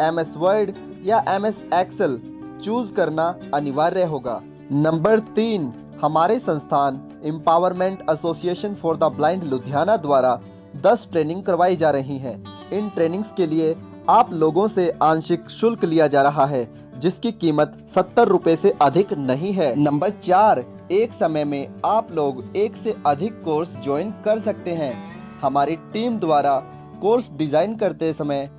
Q: MS वर्ड या MS एक्सेल चूज करना अनिवार्य होगा। नंबर 3, हमारे संस्थान empowerment association for the blind Ludhiana द्वारा 10 ट्रेनिंग करवाई जा रही हैं। इन ट्रेनिंग्स के लिए आप लोगों से आंशिक शुल्क लिया जा रहा है जिसकी कीमत 70 रुपए से अधिक नहीं है। नंबर 4, एक समय में आप लोग एक से अधिक कोर्स ज्वाइन कर सकते हैं। हमारी टीम द्वारा कोर्स डिजाइन करते समय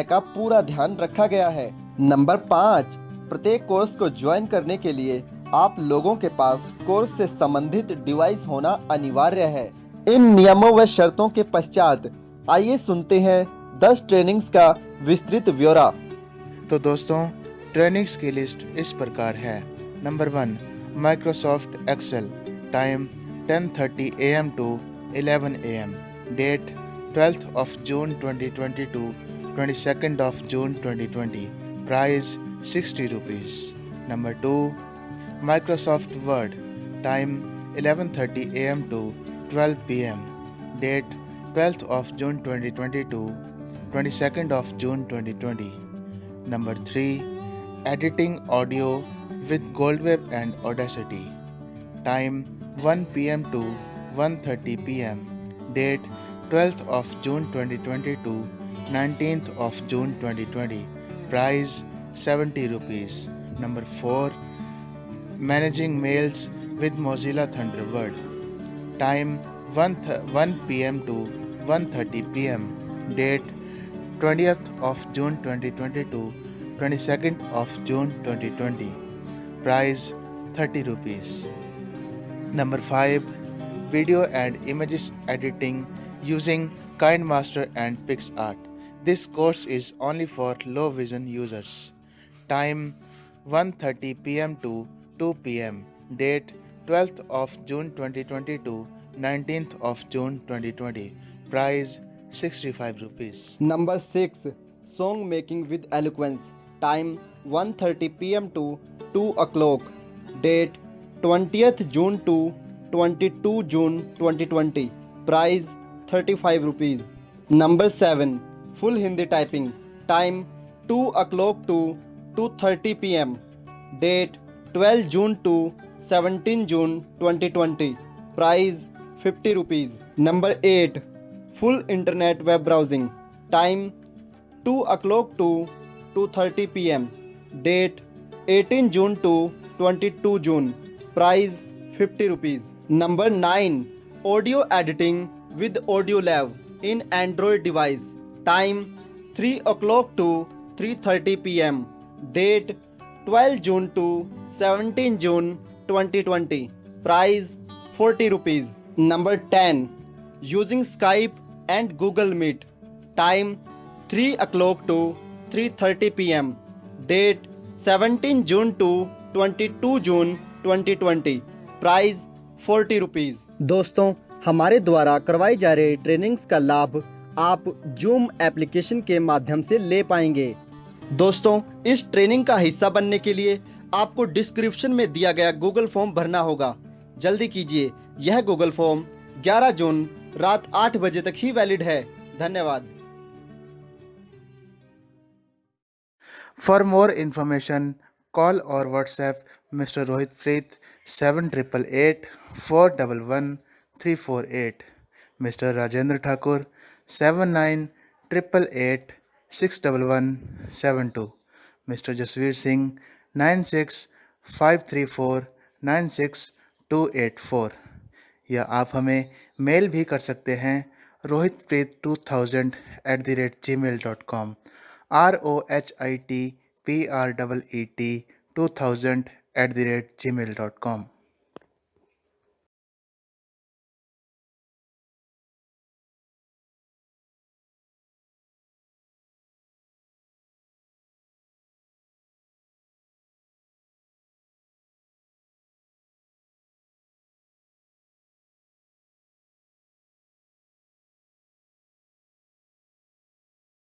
Q: का पूरा ध्यान रखा गया है। नंबर 5, प्रत्येक कोर्स को ज्वाइन करने के लिए आप लोगों के पास कोर्स से संबंधित डिवाइस होना अनिवार्य है। इन नियमों व शर्तों के पश्चात आइए सुनते हैं 10 ट्रेनिंग्स का विस्तृत ब्यौरा।
R: तो दोस्तों, ट्रेनिंग्स की लिस्ट इस प्रकार है। Number 1, Microsoft Excel, time 10:30 AM to 11 AM, date 12th of June 2022, 22nd of June 2020, price 60 rupees. Number 2, Microsoft Word, time 11:30 AM to 12 PM, date 12th of June 2022, 22nd of June 2020. Number 3, editing audio with Goldweb and Audacity, time 1 PM to 1:30 PM, date 12th of June 2022, 19th of June 2020, price 70 rupees. Number 4, managing mails with Mozilla Thunderbird, time 1 PM to 1:30 PM, date 20th of June 2022, 22nd of June 2020, price 30 rupees. Number 5, video and images editing using KineMaster and PixArt. This course is only for low vision users. Time 1:30 PM to 2 PM. Date 12th of June 2022, 19th of June 2020. Price 65 rupees.
Q: Number 6, song making with eloquence. Time 1:30 PM to 2 o'clock. Date 20th June to 22 June 2020. Price 35 rupees. Number 7, full Hindi typing. Time 2 o'clock to 2:30 PM. Date 12 June to 17 June 2020. Price 50 rupees. Number 8, full internet web browsing. Time 2 o'clock to 2:30 PM. Date 18 June to 22 June. Price 50 rupees. Number 9, audio editing with AudioLab in Android device. Time 3 o'clock to 3:30 PM. Date 12 June to 17 June 2020. Price 40 rupees. Number 10, using Skype and Google Meet. Time 3 o'clock to 3:30 PM. Date 17 June to 22 June 2020. Price 40 rupees. दोस्तों, हमारे द्वारा करवाई जा रही trainings का लाभ आप zoom application के माध्यम से ले पाएंगे। दोस्तों, इस ट्रेनिंग का हिस्सा बनने के लिए आपको डिस्क्रिप्शन में दिया गया गूगल फॉर्म भरना होगा। जल्दी कीजिए, यह गूगल फॉर्म 11 जून रात 8 बजे तक ही वैलिड है। धन्यवाद।
R: For more information, call or WhatsApp Mr. Rohit Preet 7888 411 348, Mr. Rajendra Thakur 7988 61172, Mr. Jasveer Singh 9653496284, या आप हमें मेल भी कर सकते हैं rohitpreet2000@gmail.com, ROHITPREET2000@gmail.com।